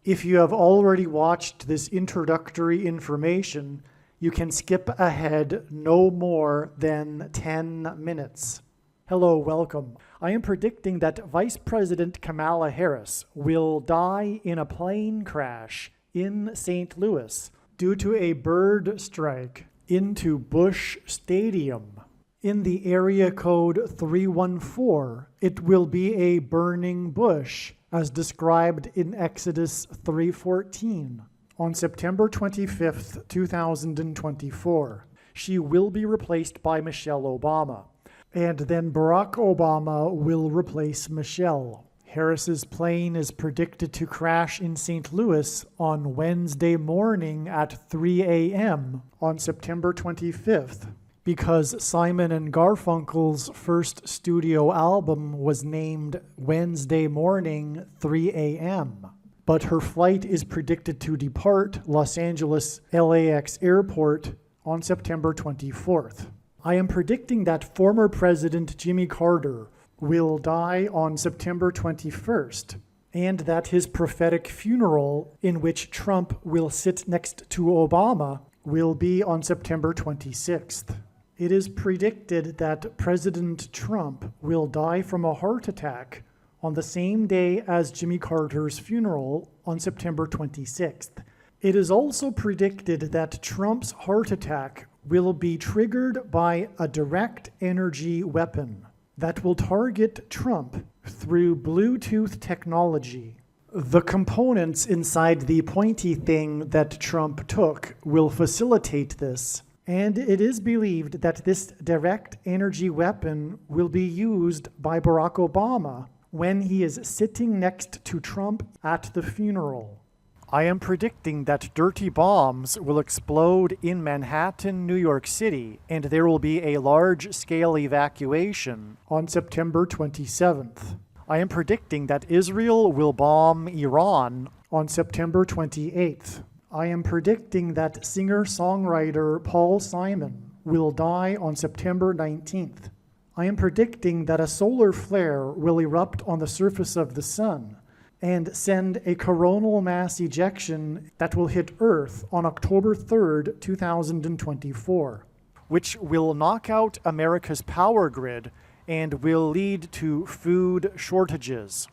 If you have already watched this introductory information, you can skip ahead no more than 10 minutes. Hello, welcome. I am predicting that Vice President Kamala Harris will die in a plane crash in St. Louis due to a bird strike into Busch Stadium. In the area code 314, it will be a burning bush, as described in Exodus 3:14. On September 25th, 2024, she will be replaced by Michelle Obama, and then Barack Obama will replace Michelle. Harris's plane is predicted to crash in St. Louis on Wednesday morning at 3 a.m. on September 25th. Because Simon and Garfunkel's first studio album was named Wednesday Morning 3 a.m., but her flight is predicted to depart Los Angeles LAX Airport on September 24th. I am predicting that former President Jimmy Carter will die on September 21st, and that his prophetic funeral, in which Trump will sit next to Obama, will be on September 26th. It is predicted that President Trump will die from a heart attack on the same day as Jimmy Carter's funeral on September 26th. It is also predicted that Trump's heart attack will be triggered by a direct energy weapon that will target Trump through Bluetooth technology. The components inside the pointy thing that Trump took will facilitate this. And it is believed that this direct energy weapon will be used by Barack Obama when he is sitting next to Trump at the funeral. I am predicting that dirty bombs will explode in Manhattan, New York City, and there will be a large-scale evacuation on September 27th. I am predicting that Israel will bomb Iran on September 28th. I am predicting that singer-songwriter Paul Simon will die on September 19th. I am predicting that a solar flare will erupt on the surface of the sun and send a coronal mass ejection that will hit Earth on October 3rd, 2024, which will knock out America's power grid and will lead to food shortages.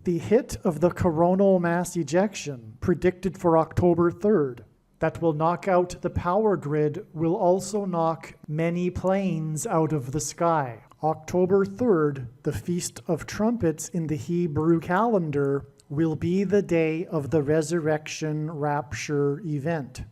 The hit of the coronal mass ejection, predicted for October 3rd, that will knock out the power grid, will also knock many planes out of the sky. October 3rd, the Feast of Trumpets in the Hebrew calendar, will be the day of the resurrection rapture event.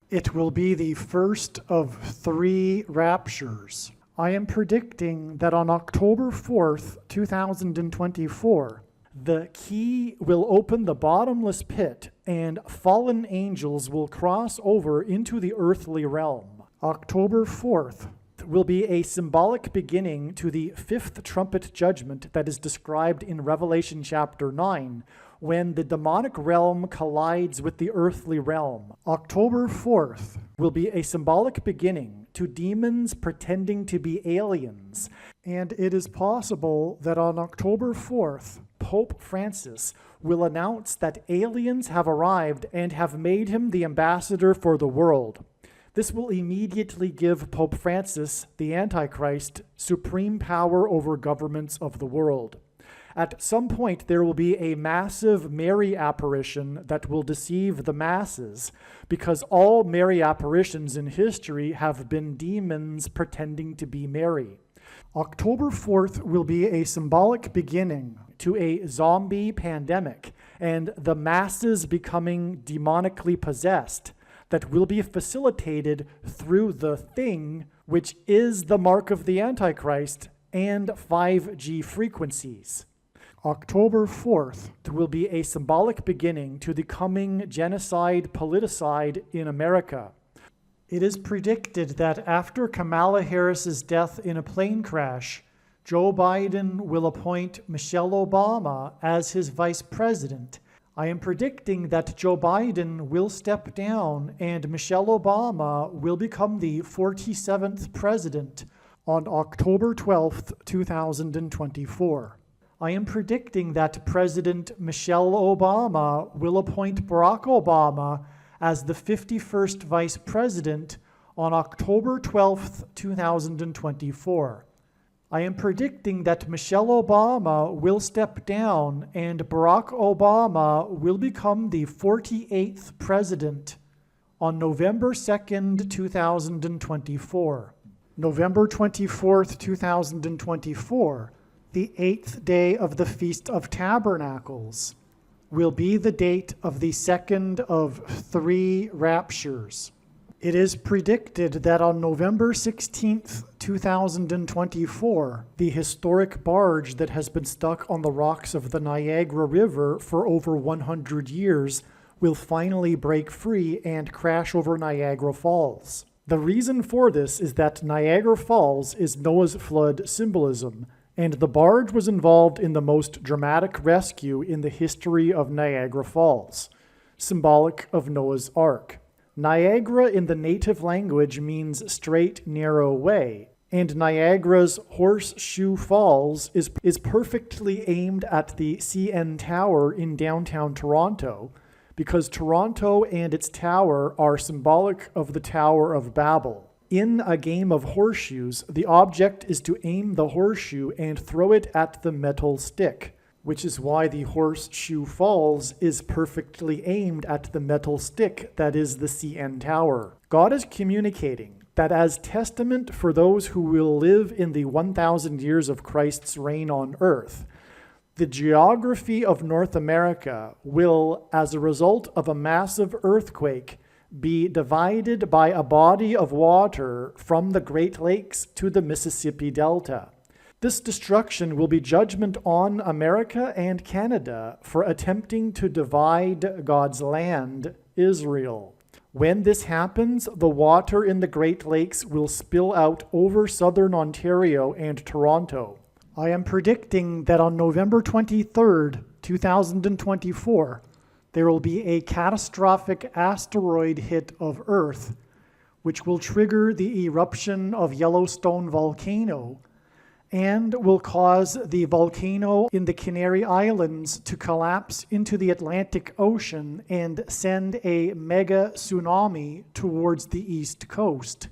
It will be the first of 3 raptures. I am predicting that on October 4th, 2024, the key will open the bottomless pit, and fallen angels will cross over into the earthly realm. October 4th will be a symbolic beginning to the 5th trumpet judgment that is described in Revelation chapter 9, when the demonic realm collides with the earthly realm. October 4th will be a symbolic beginning to demons pretending to be aliens, and it is possible that on October 4th, Pope Francis will announce that aliens have arrived and have made him the ambassador for the world. This will immediately give Pope Francis, the Antichrist, supreme power over governments of the world. At some point, there will be a massive Mary apparition that will deceive the masses, because all Mary apparitions in history have been demons pretending to be Mary. October 4th will be a symbolic beginning to a zombie pandemic and the masses becoming demonically possessed that will be facilitated through the thing, which is the mark of the Antichrist and 5G frequencies. October 4th will be a symbolic beginning to the coming genocide politicide in America. It is predicted that after Kamala Harris's death in a plane crash, Joe Biden will appoint Michelle Obama as his vice president. I am predicting that Joe Biden will step down and Michelle Obama will become the 47th president on October 12th, 2024. I am predicting that President Michelle Obama will appoint Barack Obama as the 51st Vice President on October 12th, 2024. I am predicting that Michelle Obama will step down and Barack Obama will become the 48th President on November 2nd, 2024. November 24th, 2024, the 8th day of the Feast of Tabernacles, will be the date of the second of 3 raptures. It is predicted that on November 16th, 2024, the historic barge that has been stuck on the rocks of the Niagara River for over 100 years will finally break free and crash over Niagara Falls. The reason for this is that Niagara Falls is Noah's flood symbolism, and the barge was involved in the most dramatic rescue in the history of Niagara Falls, symbolic of Noah's Ark. Niagara in the native language means straight, narrow way, and Niagara's Horseshoe Falls is perfectly aimed at the CN Tower in downtown Toronto, because Toronto and its tower are symbolic of the Tower of Babel. In a game of horseshoes, the object is to aim the horseshoe and throw it at the metal stick, which is why the Horseshoe Falls is perfectly aimed at the metal stick that is the CN Tower. God is communicating that as testament for those who will live in the 1,000 years of Christ's reign on earth, the geography of North America will, as a result of a massive earthquake, be divided by a body of water from the Great Lakes to the Mississippi Delta. This destruction will be judgment on America and Canada for attempting to divide God's land, Israel. When this happens, the water in the Great Lakes will spill out over southern Ontario and Toronto. I am predicting that on November 23rd, 2024, there will be a catastrophic asteroid hit of Earth, which will trigger the eruption of Yellowstone volcano and will cause the volcano in the Canary Islands to collapse into the Atlantic Ocean and send a mega tsunami towards the east coast.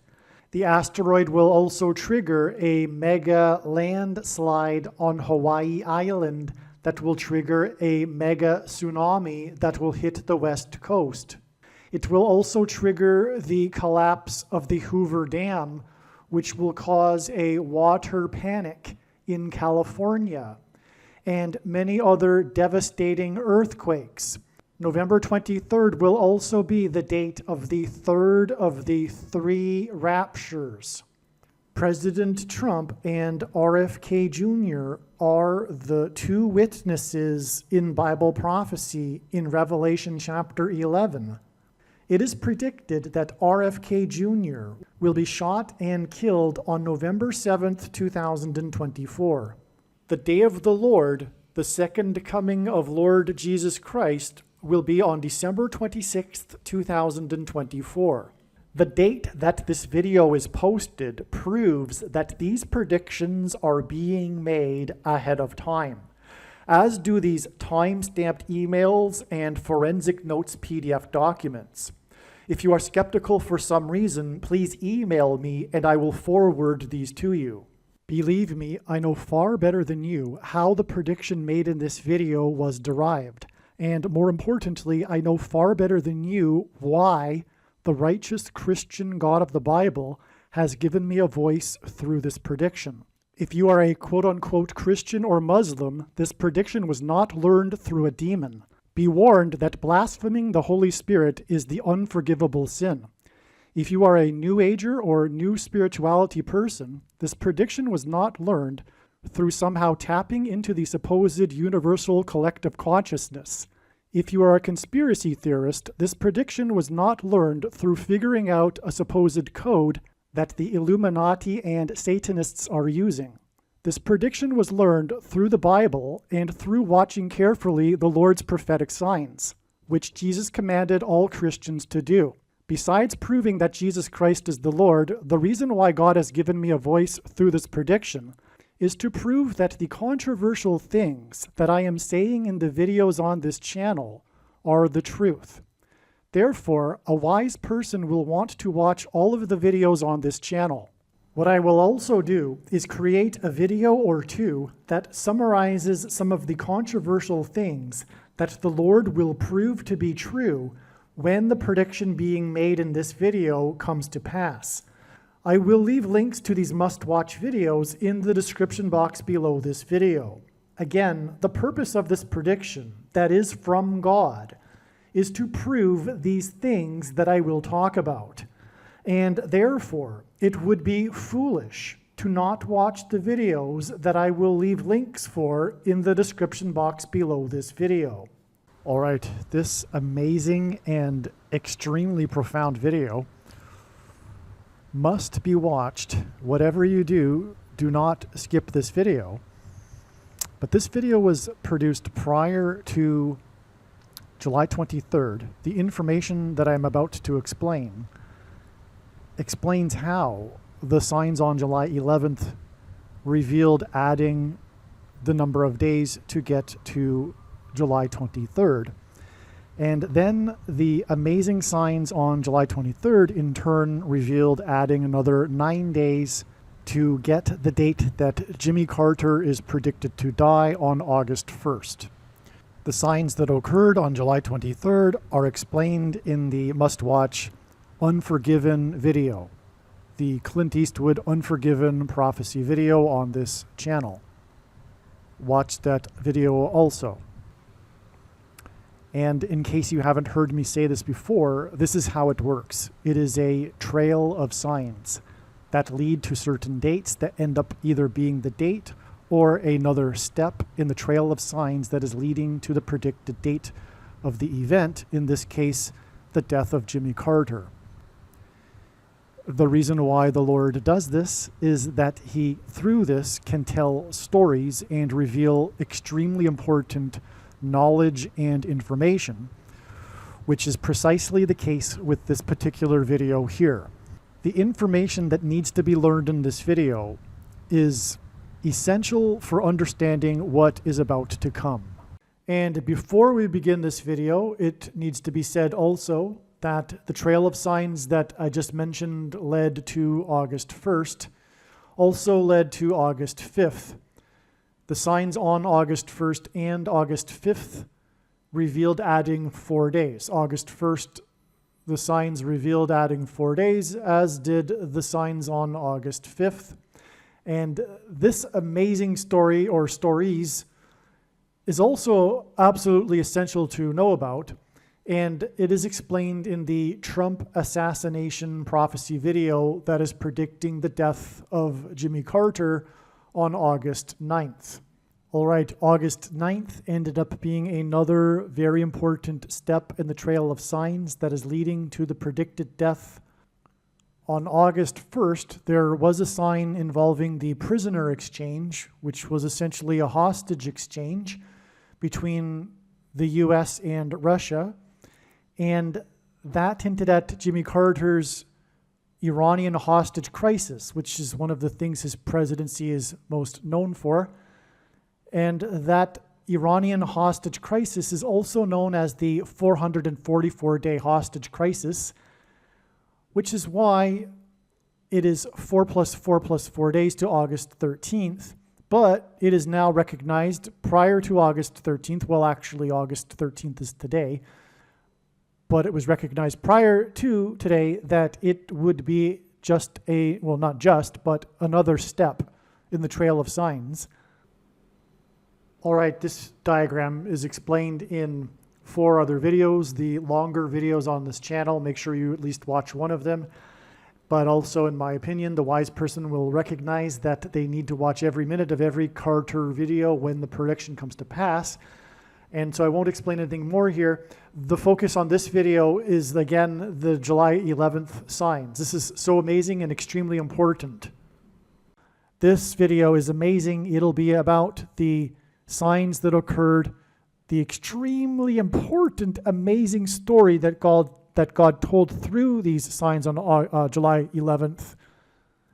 The asteroid will also trigger a mega landslide on Hawaii Island that will trigger a mega tsunami that will hit the west coast. It will also trigger the collapse of the Hoover Dam, which will cause a water panic in California, and many other devastating earthquakes. November 23rd will also be the date of the third of the 3 raptures. President Trump and RFK Jr. are the 2 witnesses in Bible prophecy in Revelation chapter 11. It is predicted that RFK Jr. will be shot and killed on November 7th, 2024. The day of the Lord, the second coming of Lord Jesus Christ, will be on December 26th, 2024. The date that this video is posted proves that these predictions are being made ahead of time, as do these time-stamped emails and forensic notes PDF documents. If you are skeptical for some reason, please email me and I will forward these to you. Believe me, I know far better than you how the prediction made in this video was derived. And more importantly, I know far better than you why the righteous Christian God of the Bible has given me a voice through this prediction. If you are a quote-unquote Christian or Muslim, this prediction was not learned through a demon. Be warned that blaspheming the Holy Spirit is the unforgivable sin. If you are a New Ager or New Spirituality person, this prediction was not learned through somehow tapping into the supposed universal collective consciousness. If you are a conspiracy theorist, this prediction was not learned through figuring out a supposed code that the Illuminati and Satanists are using. This prediction was learned through the Bible and through watching carefully the Lord's prophetic signs, which Jesus commanded all Christians to do. Besides proving that Jesus Christ is the Lord, the reason why God has given me a voice through this prediction is to prove that the controversial things that I am saying in the videos on this channel are the truth. Therefore, a wise person will want to watch all of the videos on this channel. What I will also do is create a video or two that summarizes some of the controversial things that the Lord will prove to be true when the prediction being made in this video comes to pass. I will leave links to these must-watch videos in the description box below this video. Again, the purpose of this prediction, that is from God, is to prove these things that I will talk about. And therefore, it would be foolish to not watch the videos that I will leave links for in the description box below this video. All right, this amazing and extremely profound video must be watched. Whatever you do, do not skip this video. But this video was produced prior to July 23rd. The information that I'm about to explain explains how the signs on July 11th revealed adding the number of days to get to July 23rd. And then the amazing signs on July 23rd in turn revealed adding another 9 days to get the date that Jimmy Carter is predicted to die on August 1st. The signs that occurred on July 23rd are explained in the must-watch Unforgiven video, the Clint Eastwood Unforgiven prophecy video on this channel. Watch that video also. And in case you haven't heard me say this before, this is how it works. It is a trail of signs that lead to certain dates that end up either being the date or another step in the trail of signs that is leading to the predicted date of the event, in this case, the death of Jimmy Carter. The reason why the Lord does this is that he, through this, can tell stories and reveal extremely important knowledge and information, which is precisely the case with this particular video here. The information that needs to be learned in this video is essential for understanding what is about to come. And before we begin this video, it needs to be said also that the trail of signs that I just mentioned led to August 1st, also led to August 5th. The signs on August 1st and August 5th revealed adding 4 days. August 1st, the signs revealed adding 4 days, as did the signs on August 5th. And this amazing story, or stories, is also absolutely essential to know about. And it is explained in the Trump assassination prophecy video that is predicting the death of Jimmy Carter on August 9th. All right, August 9th ended up being another very important step in the trail of signs that is leading to the predicted death. On August 1st, there was a sign involving the prisoner exchange, which was essentially a hostage exchange between the US and Russia. And that hinted at Jimmy Carter's Iranian hostage crisis, which is one of the things his presidency is most known for. And that Iranian hostage crisis is also known as the 444-day hostage crisis, which is why it is 4 plus 4 plus 4 days to August 13th. But it is now recognized prior to August 13th. Well, actually, August 13th is today. But it was recognized prior to today that it would be just a, well, not just, but another step in the trail of signs. All right, this diagram is explained in 4 other videos, the longer videos on this channel. Make sure you at least watch one of them. But also, in my opinion, the wise person will recognize that they need to watch every minute of every Carter video when the prediction comes to pass. And so I won't explain anything more here. The focus on this video is, again, the July 11th signs. This is so amazing and extremely important. This video is amazing. It'll be about the signs that occurred, the extremely important, amazing story that God told through these signs on July 11th.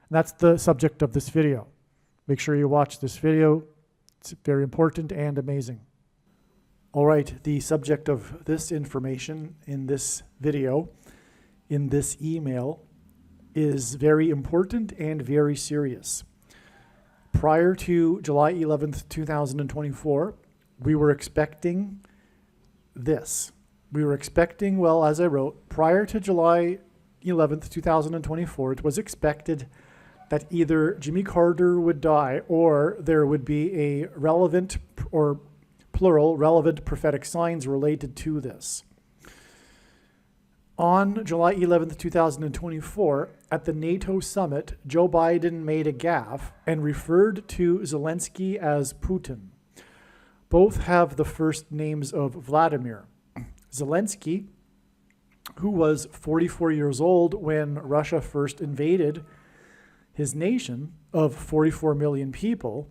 And that's the subject of this video. Make sure you watch this video. It's very important and amazing. All right, the subject of this information in this video, in this email, is very important and very serious. Prior to July 11th, 2024, we were expecting this. We were expecting, well, as I wrote, prior to July 11th, 2024, it was expected that either Jimmy Carter would die or there would be a relevant or plural relevant prophetic signs related to this. On July 11th, 2024, at the NATO summit, Joe Biden made a gaffe and referred to Zelensky as Putin. Both have the first names of Vladimir. Zelensky, who was 44 years old when Russia first invaded his nation of 44 million people,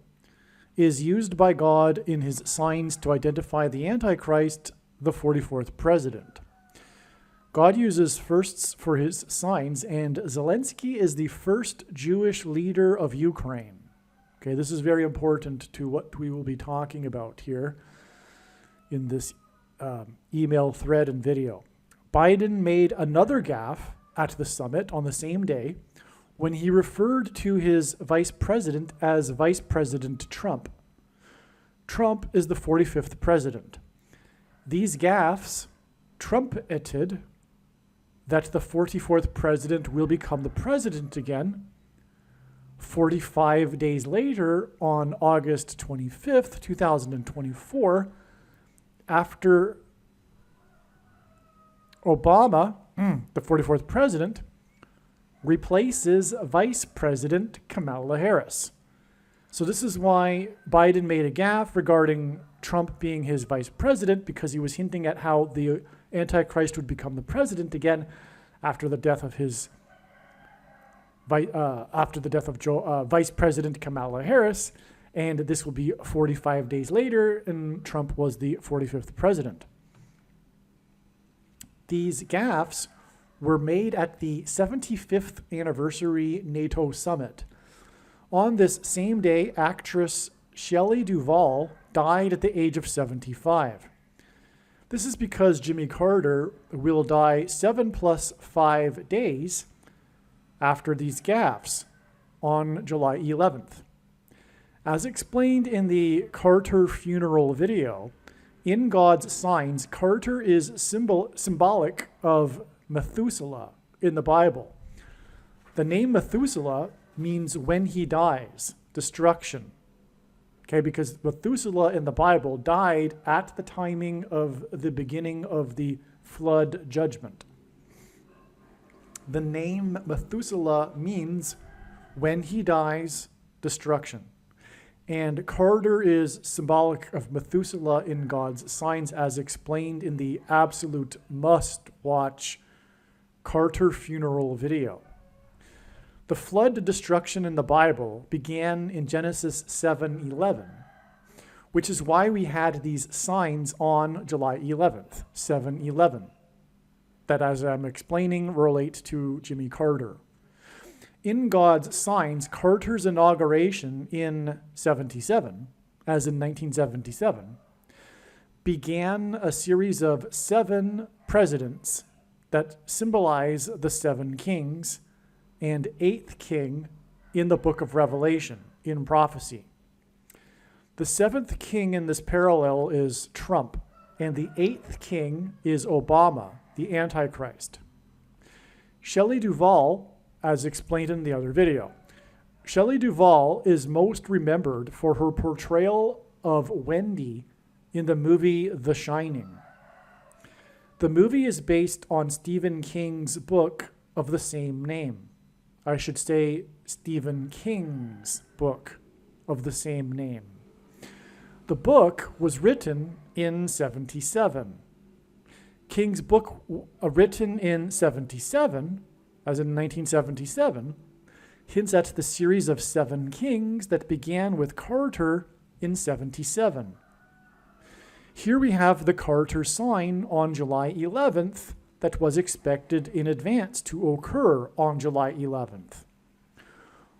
is used by God in his signs to identify the Antichrist, the 44th president. God uses firsts for his signs, and Zelensky is the first Jewish leader of Ukraine. Okay, this is very important to what we will be talking about here in this email thread and video. Biden made another gaffe at the summit on the same day when he referred to his vice president as Vice President Trump. Trump is the 45th president. These gaffes trumpeted that the 44th president will become the president again 45 days later on August 25th, 2024, after Obama, the 44th president, replaces Vice President Kamala Harris. So this is why Biden made a gaffe regarding Trump being his vice president, because he was hinting at how the Antichrist would become the president again after the death of his Vice President Kamala Harris, and this will be 45 days later, and Trump was the 45th president. These gaffes were made at the 75th anniversary NATO summit. On this same day, actress Shelley Duvall died at the age of 75. This is because Jimmy Carter will die 7 + 5 days after these gaffes on July 11th. As explained in the Carter funeral video, in God's signs, Carter is symbolic of Methuselah in the Bible. The name Methuselah means when he dies, destruction. Okay, because Methuselah in the Bible died at the timing of the beginning of the flood judgment. The name Methuselah means when he dies, destruction. And Carter is symbolic of Methuselah in God's signs, as explained in the absolute must-watch Carter funeral video. The flood destruction in the Bible began in Genesis 7:11, which is why we had these signs on July 11th, 7/11, that, as I'm explaining, relate to Jimmy Carter. In God's signs, Carter's inauguration in 77, as in 1977, began a series of 7 presidents that symbolize the 7 kings and 8th king in the book of Revelation, in prophecy. The 7th king in this parallel is Trump, and the 8th king is Obama, the Antichrist. Shelley Duvall, as explained in the other video. Shelley Duvall is most remembered for her portrayal of Wendy in the movie The Shining. The movie is based on Stephen King's book of the same name. I should say Stephen King's book of the same name. The book was written in 77. King's book, written in 77, as in 1977, hints at the series of 7 kings that began with Carter in 77. Here we have the Carter sign on July 11th that was expected in advance to occur on July 11th.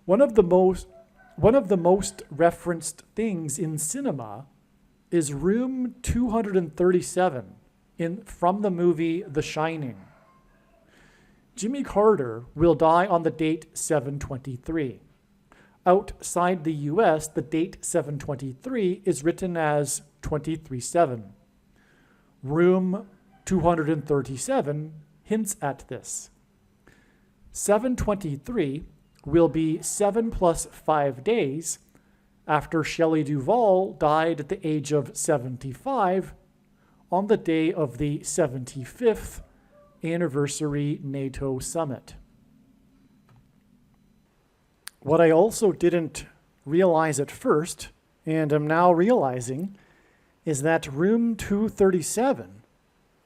One of One of the most referenced things in cinema is room 237 from the movie The Shining. Jimmy Carter will die on the date 7/23. Outside the US, the date 7/23 is written as 23/7. Room 237 hints at this. 7/23 will be 7 plus 5 days after Shelley Duvall died at the age of 75 on the day of the 75th anniversary NATO summit. What I also didn't realize at first, and am now realizing, is that room 237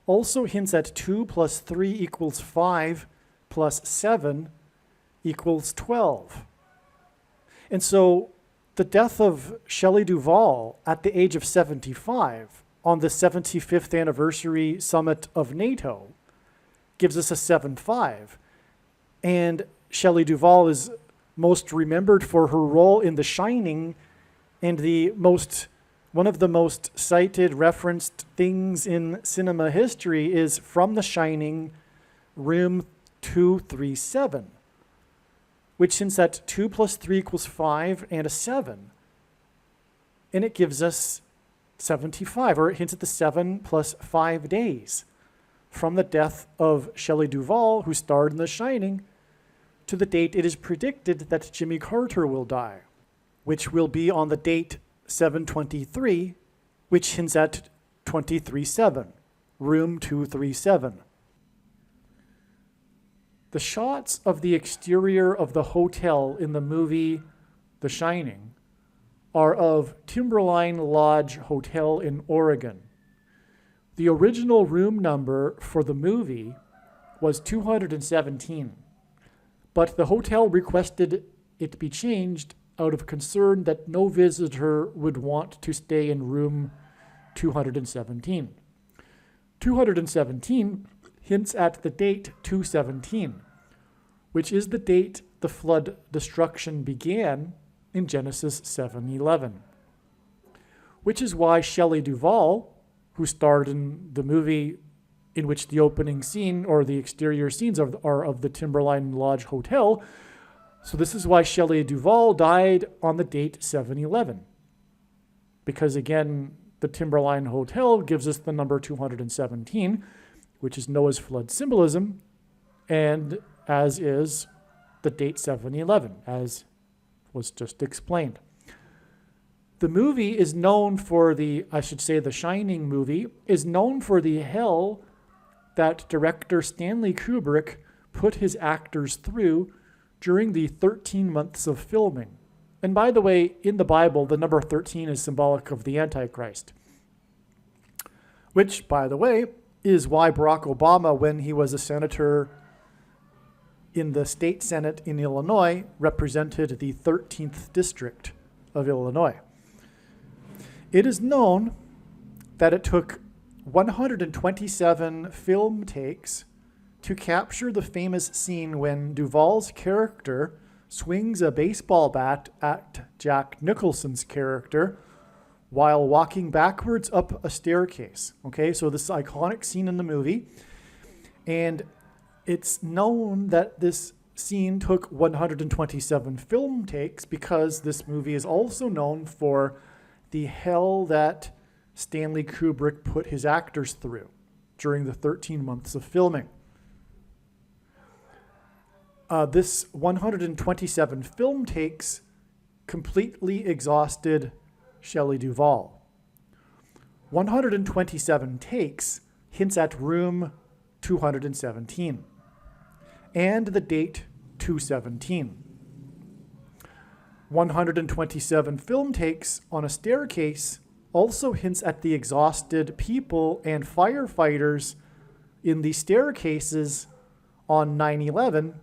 also hints at 2 plus 3 equals 5 plus 7 equals 12. And so the death of Shelley Duvall at the age of 75 on the 75th anniversary summit of NATO gives us a 7-5. And Shelley Duvall is most remembered for her role in The Shining, and one of the most cited, referenced things in cinema history is from The Shining, room 237, which hints at 2 plus 3 equals 5 and a 7. And it gives us 75, or it hints at the 7 plus 5 days from the death of Shelley Duvall, who starred in The Shining, to the date it is predicted that Jimmy Carter will die, which will be on the date 7/23, which hints at 23/7, room 237. The shots of the exterior of the hotel in the movie The Shining are of Timberline Lodge Hotel in Oregon. The original room number for the movie was 217, but the hotel requested it be changed out of concern that no visitor would want to stay in room 217. 217 hints at the date 217, which is the date the flood destruction began in Genesis 7:11, which is why Shelley Duvall, who starred in the movie in which the opening scene or the exterior scenes are of the Timberline Lodge Hotel, so this is why Shelley Duvall died on the date 7/11, because again, the Timberline Hotel gives us the number 217, which is Noah's flood symbolism, and as is the date 7/11, as was just explained. The movie is known for The Shining movie is known for the hell that director Stanley Kubrick put his actors through during the 13 months of filming. And by the way, in the Bible, the number 13 is symbolic of the Antichrist, which, by the way, is why Barack Obama, when he was a senator in the state Senate in Illinois, represented the 13th district of Illinois. It is known that it took 127 film takes to capture the famous scene when Duvall's character swings a baseball bat at Jack Nicholson's character while walking backwards up a staircase. Okay, so this iconic scene in the movie. And it's known that this scene took 127 film takes because this movie is also known for the hell that Stanley Kubrick put his actors through during the 13 months of filming. This 127 film takes completely exhausted Shelley Duvall. 127 takes hints at room 217 and the date 217. 127 film takes on a staircase also hints at the exhausted people and firefighters in the staircases on 9/11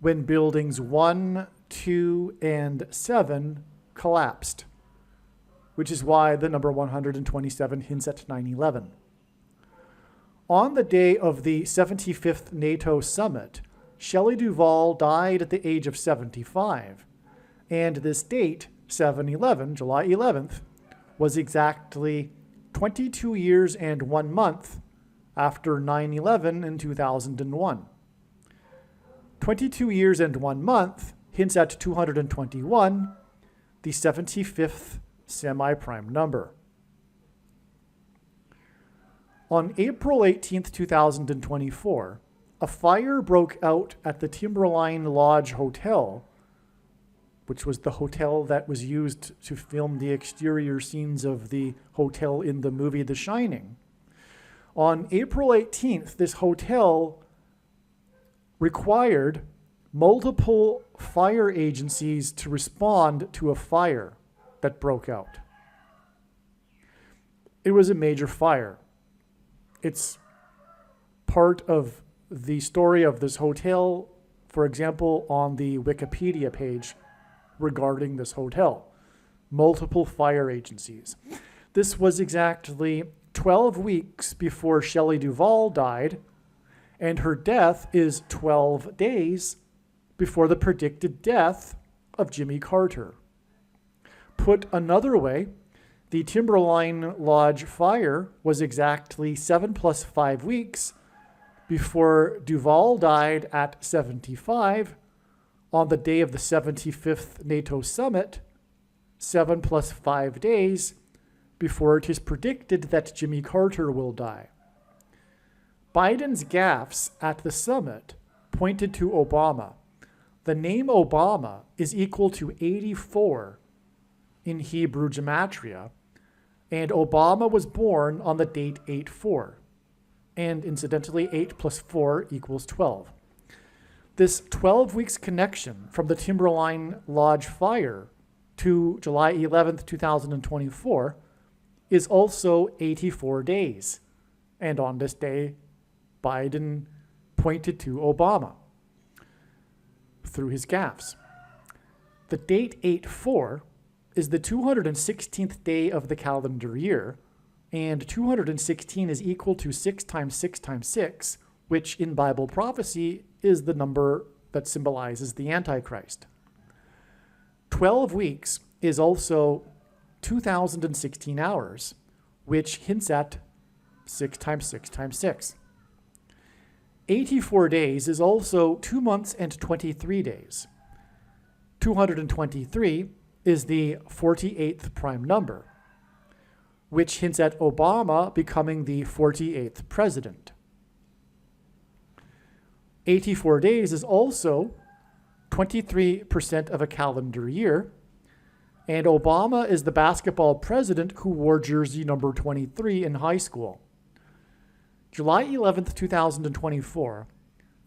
when buildings 1, 2, and 7 collapsed, which is why the number 127 hints at 9/11. On the day of the 75th NATO summit, Shelley Duvall died at the age of 75, And this date, 7/11, July 11th, was exactly 22 years and 1 month after 9/11 in 2001. 22 years and 1 month hints at 221, the 75th semi-prime number. On April 18th, 2024, a fire broke out at the Timberline Lodge Hotel, which was the hotel that was used to film the exterior scenes of the hotel in the movie The Shining. On April 18th, this hotel required multiple fire agencies to respond to a fire that broke out. It was a major fire. It's part of the story of this hotel, for example, on the Wikipedia page regarding this hotel. Multiple fire agencies. This was exactly 12 weeks before Shelley Duvall died, and her death is 12 days before the predicted death of Jimmy Carter. Put another way, the Timberline Lodge fire was exactly 7 plus 5 weeks before Duvall died at 75 on the day of the 75th NATO summit, 7 plus 5 days before it is predicted that Jimmy Carter will die. Biden's gaffes at the summit pointed to Obama. The name Obama is equal to 84 in Hebrew gematria, and Obama was born on the date 8/4. And incidentally, 8 plus 4 equals 12. This 12 weeks connection from the Timberline Lodge fire to July 11th, 2024 is also 84 days. And on this day, Biden pointed to Obama through his gaffes. The date 8/4 is the 216th day of the calendar year, and 216 is equal to 6 times 6 times 6, which in Bible prophecy is the number that symbolizes the Antichrist. 12 weeks is also 2,016 hours, which hints at 6 times 6 times 6. 84 days is also 2 months and 23 days. 223 is the 48th prime number, which hints at Obama becoming the 48th president. 84 days is also 23% of a calendar year, and Obama is the basketball president who wore jersey number 23 in high school. July 11th, 2024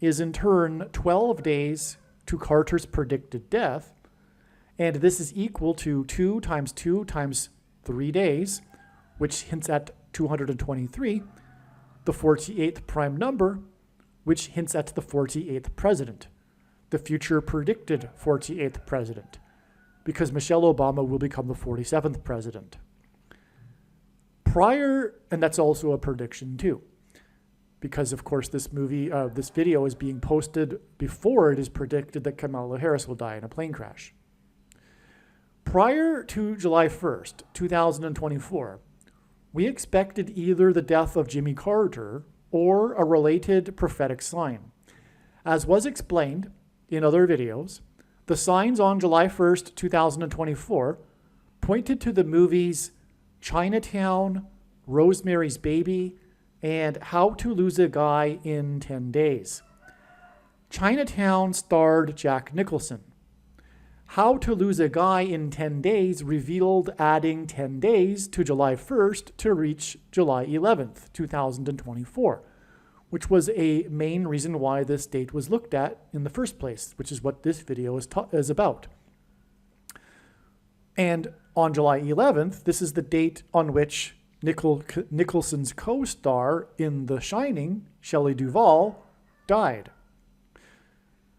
is in turn 12 days to Carter's predicted death, and this is equal to 2 times 2 times 3 days, which hints at 223, the 48th prime number, which hints at the 48th president, the future predicted 48th president, because Michelle Obama will become the 47th president. And that's also a prediction too, because of course this video is being posted before it is predicted that Kamala Harris will die in a plane crash. Prior to July 1st, 2024, we expected either the death of Jimmy Carter or a related prophetic sign. As was explained in other videos, the signs on July 1st, 2024 pointed to the movies Chinatown, Rosemary's Baby, and How to Lose a Guy in 10 Days. Chinatown starred Jack Nicholson. How to Lose a Guy in 10 Days revealed adding 10 days to July 1st to reach July 11th, 2024, which was a main reason why this date was looked at in the first place, which is what this video is about. And on July 11th, this is the date on which Nicholson's co-star in The Shining, Shelley Duvall, died.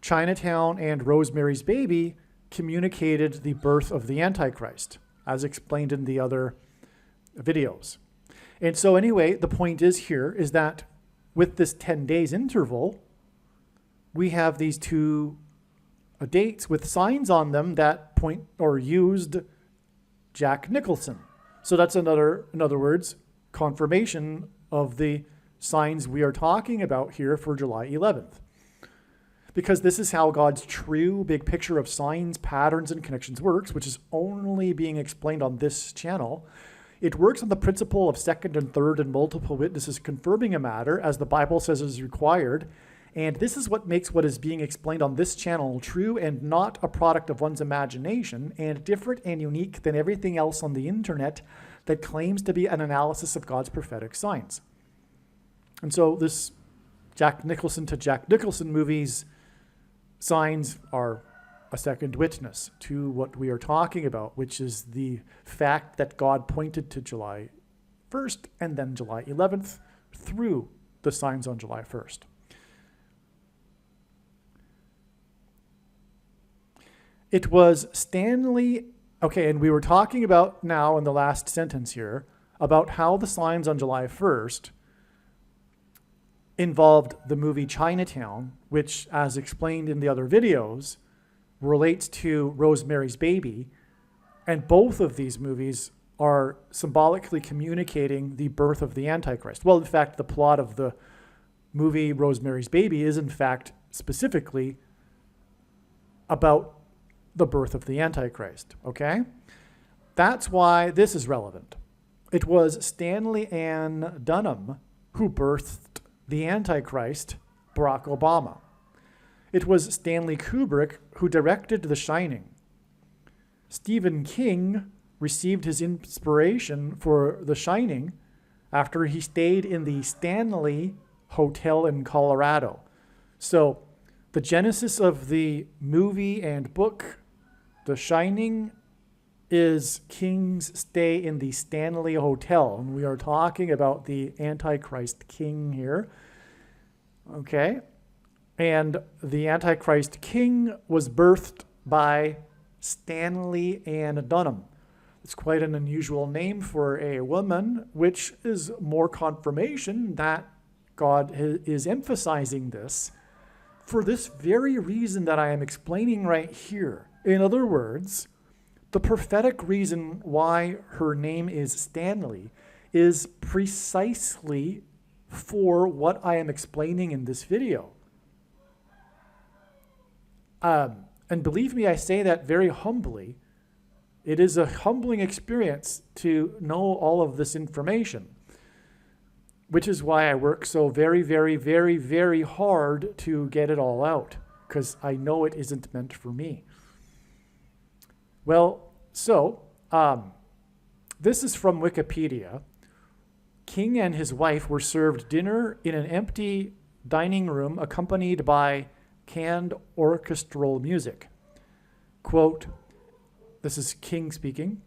Chinatown and Rosemary's Baby communicated the birth of the Antichrist, as explained in the other videos. And so anyway, the point is here is that with this 10 days interval, we have these two dates with signs on them that point or used Jack Nicholson. So that's in other words, confirmation of the signs we are talking about here for July 11th. Because this is how God's true big picture of signs, patterns, and connections works, which is only being explained on this channel. It works on the principle of second and third and multiple witnesses confirming a matter, as the Bible says is required. And this is what makes what is being explained on this channel true and not a product of one's imagination, and different and unique than everything else on the internet that claims to be an analysis of God's prophetic signs. And so this Jack Nicholson to Jack Nicholson movies signs are a second witness to what we are talking about, which is the fact that God pointed to July 1st and then July 11th through the signs on July 1st. It was Stanley, okay, and we were talking about now in the last sentence here about how the signs on July 1st involved the movie Chinatown, which, as explained in the other videos, relates to Rosemary's Baby. And both of these movies are symbolically communicating the birth of the Antichrist. Well, in fact, the plot of the movie Rosemary's Baby is, in fact, specifically about the birth of the Antichrist, okay? That's why this is relevant. It was Stanley Ann Dunham who birthed the Antichrist, Barack Obama. It was Stanley Kubrick who directed The Shining. Stephen King received his inspiration for The Shining after he stayed in the Stanley Hotel in Colorado. So the genesis of the movie and book, The Shining, is King's stay in the Stanley Hotel. And we are talking about the Antichrist King here. Okay. And the Antichrist King was birthed by Stanley Ann Dunham. It's quite an unusual name for a woman, which is more confirmation that God is emphasizing this for this very reason that I am explaining right here. In other words, the prophetic reason why her name is Stanley is precisely for what I am explaining in this video. And believe me, I say that very humbly. It is a humbling experience to know all of this information, which is why I work so very, very, very, very hard to get it all out, because I know it isn't meant for me. Well, so this is from Wikipedia. King and his wife were served dinner in an empty dining room accompanied by canned orchestral music. Quote, this is King speaking,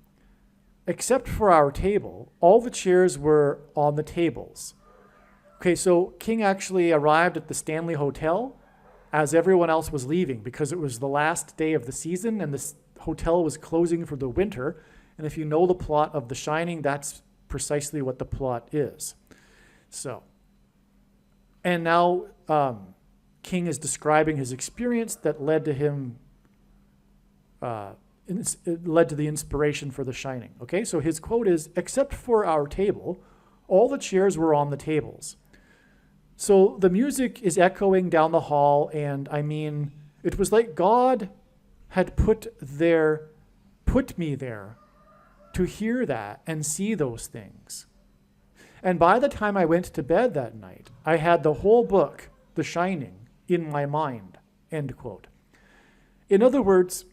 except for our table, all the chairs were on the tables. Okay, so King actually arrived at the Stanley Hotel as everyone else was leaving because it was the last day of the season and the hotel was closing for the winter. And if you know the plot of The Shining, that's precisely what the plot is. So, and now King is describing his experience that led to him, it led to the inspiration for The Shining. Okay, so his quote is, except for our table, all the chairs were on the tables. So the music is echoing down the hall, and I mean, it was like God had put me there to hear that and see those things. And by the time I went to bed that night, I had the whole book, The Shining, in my mind, end quote. In other words,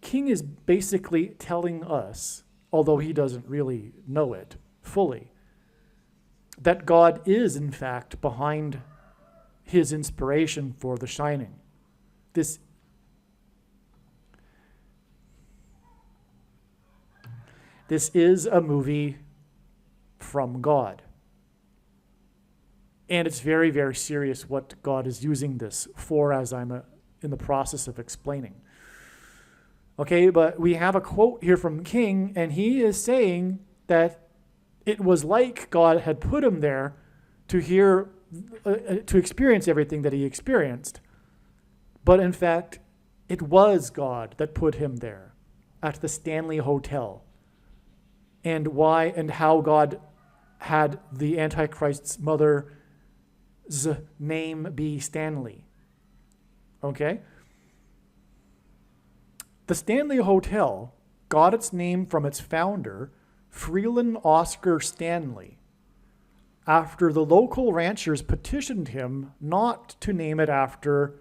King is basically telling us, although he doesn't really know it fully, that God is, in fact, behind his inspiration for The Shining. This is a movie from God. And it's very, very serious what God is using this for, as I'm in the process of explaining. Okay, but we have a quote here from King, and he is saying that it was like God had put him there to to experience everything that he experienced. But in fact, It was God that put him there at the Stanley Hotel. And why and how God had the Antichrist's mother's name be Stanley. Okay? The Stanley Hotel got its name from its founder, Freeland Oscar Stanley, after the local ranchers petitioned him not to name it after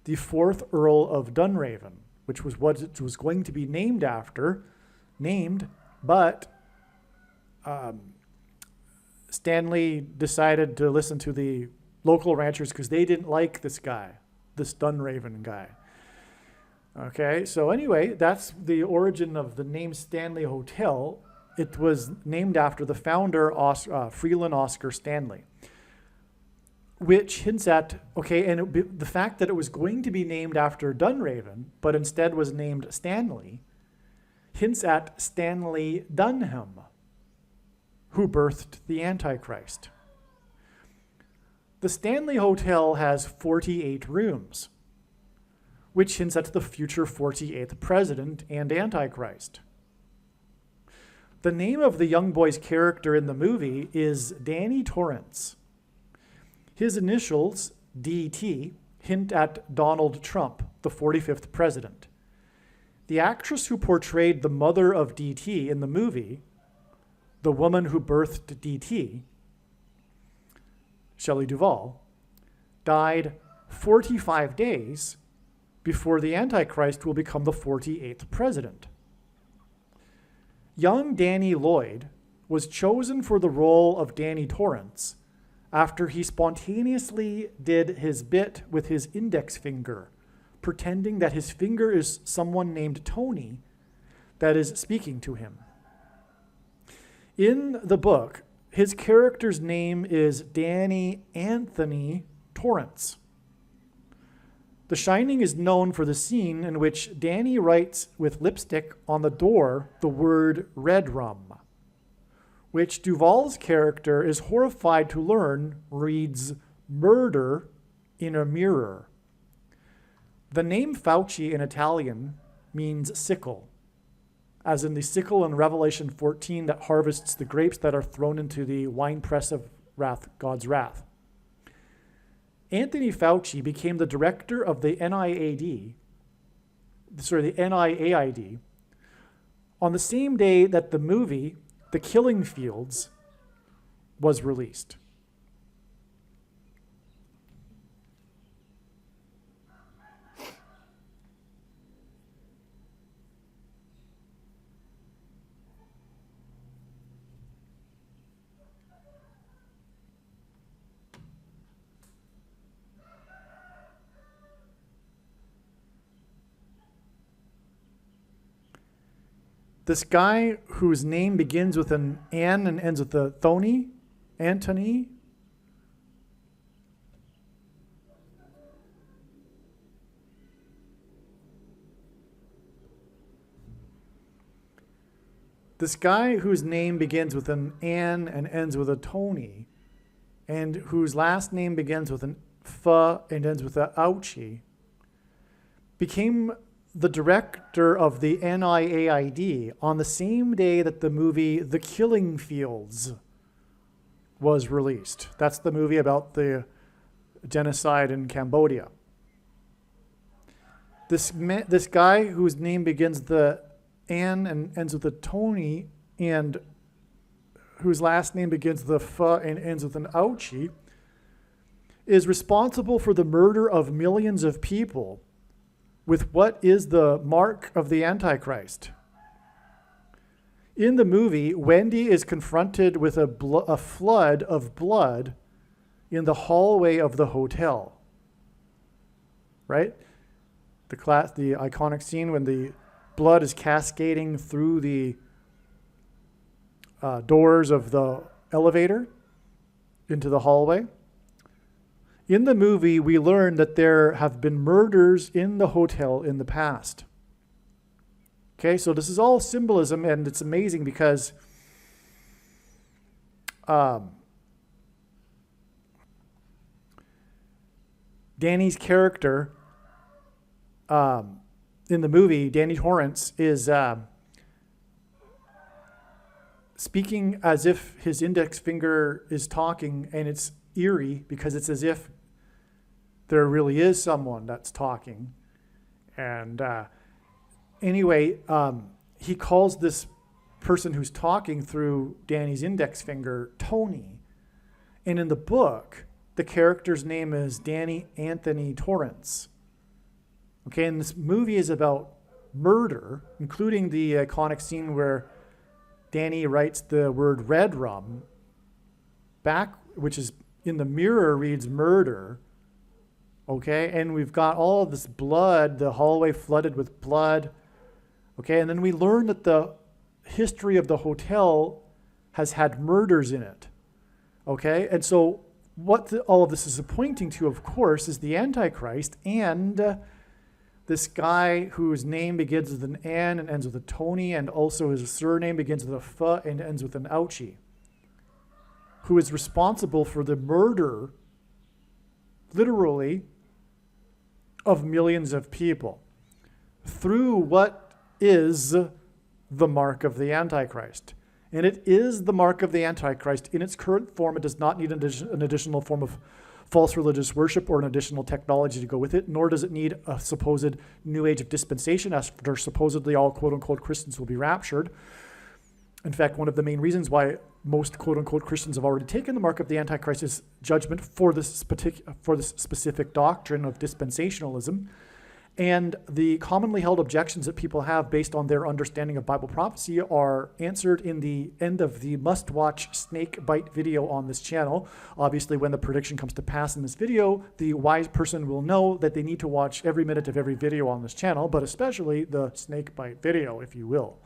the 4th Earl of Dunraven, which was what it was going to be named after, but Stanley decided to listen to the local ranchers because they didn't like this guy, this Dunraven guy. Okay, so anyway, that's the origin of the name Stanley Hotel. It was named after the founder, Freeland Oscar Stanley, which hints at, the fact that it was going to be named after Dunraven, but instead was named Stanley, hints at Stanley Dunham, who birthed the Antichrist. The Stanley Hotel has 48 rooms, which hints at the future 48th president and Antichrist. The name of the young boy's character in the movie is Danny Torrance. His initials, DT, hint at Donald Trump, the 45th president. The actress who portrayed the mother of DT in the movie, the woman who birthed DT, Shelley Duvall, died 45 days before the Antichrist will become the 48th president. Young Danny Lloyd was chosen for the role of Danny Torrance after he spontaneously did his bit with his index finger, pretending that his finger is someone named Tony that is speaking to him. In the book, his character's name is Danny Anthony Torrance. The Shining is known for the scene in which Danny writes with lipstick on the door the word red rum, which Duvall's character is horrified to learn reads murder in a mirror. The name Fauci in Italian means sickle, as in the sickle in Revelation 14 that harvests the grapes that are thrown into the winepress of wrath, God's wrath. Anthony Fauci became the director of the NIAID, on the same day that the movie, The Killing Fields, was released. This guy whose name begins with an N and ends with a Thony, Anthony. This guy whose name begins with an N and ends with a Tony, and whose last name begins with an F and ends with a Ouchie, became the director of the NIAID on the same day that the movie The Killing Fields was released. That's the movie about the genocide in Cambodia. This guy whose name begins with the N and ends with a Tony, and whose last name begins with a F and ends with an Ouchie, is responsible for the murder of millions of people with what is the mark of the Antichrist. In the movie, Wendy is confronted with a flood of blood in the hallway of the hotel. Right? The iconic scene when the blood is cascading through the doors of the elevator into the hallway. In the movie, we learn that there have been murders in the hotel in the past. Okay, so this is all symbolism, and it's amazing because Danny's character in the movie, Danny Torrance is speaking as if his index finger is talking, and it's eerie because it's as if there really is someone that's talking. And anyway, he calls this person who's talking through Danny's index finger Tony. And in the book, the character's name is Danny Anthony Torrance. Okay, and this movie is about murder, including the iconic scene where Danny writes the word red rum back, which is in the mirror reads murder. Okay, and we've got all of this blood, the hallway flooded with blood. Okay, and then we learn that the history of the hotel has had murders in it. Okay, and so what all of this is pointing to, of course, is the Antichrist and this guy whose name begins with an N and ends with a Tony, and also his surname begins with a F and ends with an Ouchie, who is responsible for the murder, literally, of millions of people through what is the mark of the Antichrist. And it is the mark of the Antichrist in its current form. It does not need an additional form of false religious worship or an additional technology to go with it, nor does it need a supposed new age of dispensation after supposedly all quote-unquote Christians will be raptured. In fact, one of the main reasons why most quote-unquote Christians have already taken the mark of the Antichrist is judgment for this specific doctrine of dispensationalism. And the commonly held objections that people have based on their understanding of Bible prophecy are answered in the end of the must-watch snake bite video on this channel. Obviously, when the prediction comes to pass in this video, the wise person will know that they need to watch every minute of every video on this channel, but especially the snake bite video, if you will.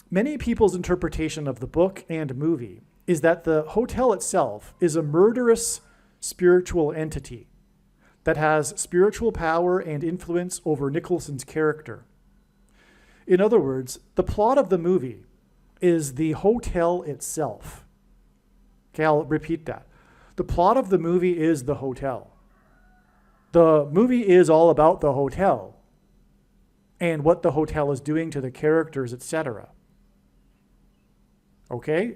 Many people's interpretation of the book and movie is that the hotel itself is a murderous spiritual entity that has spiritual power and influence over Nicholson's character. In other words, the plot of the movie is the hotel itself. Okay, I'll repeat that. The plot of the movie is the hotel. The movie is all about the hotel and what the hotel is doing to the characters, etc. Okay?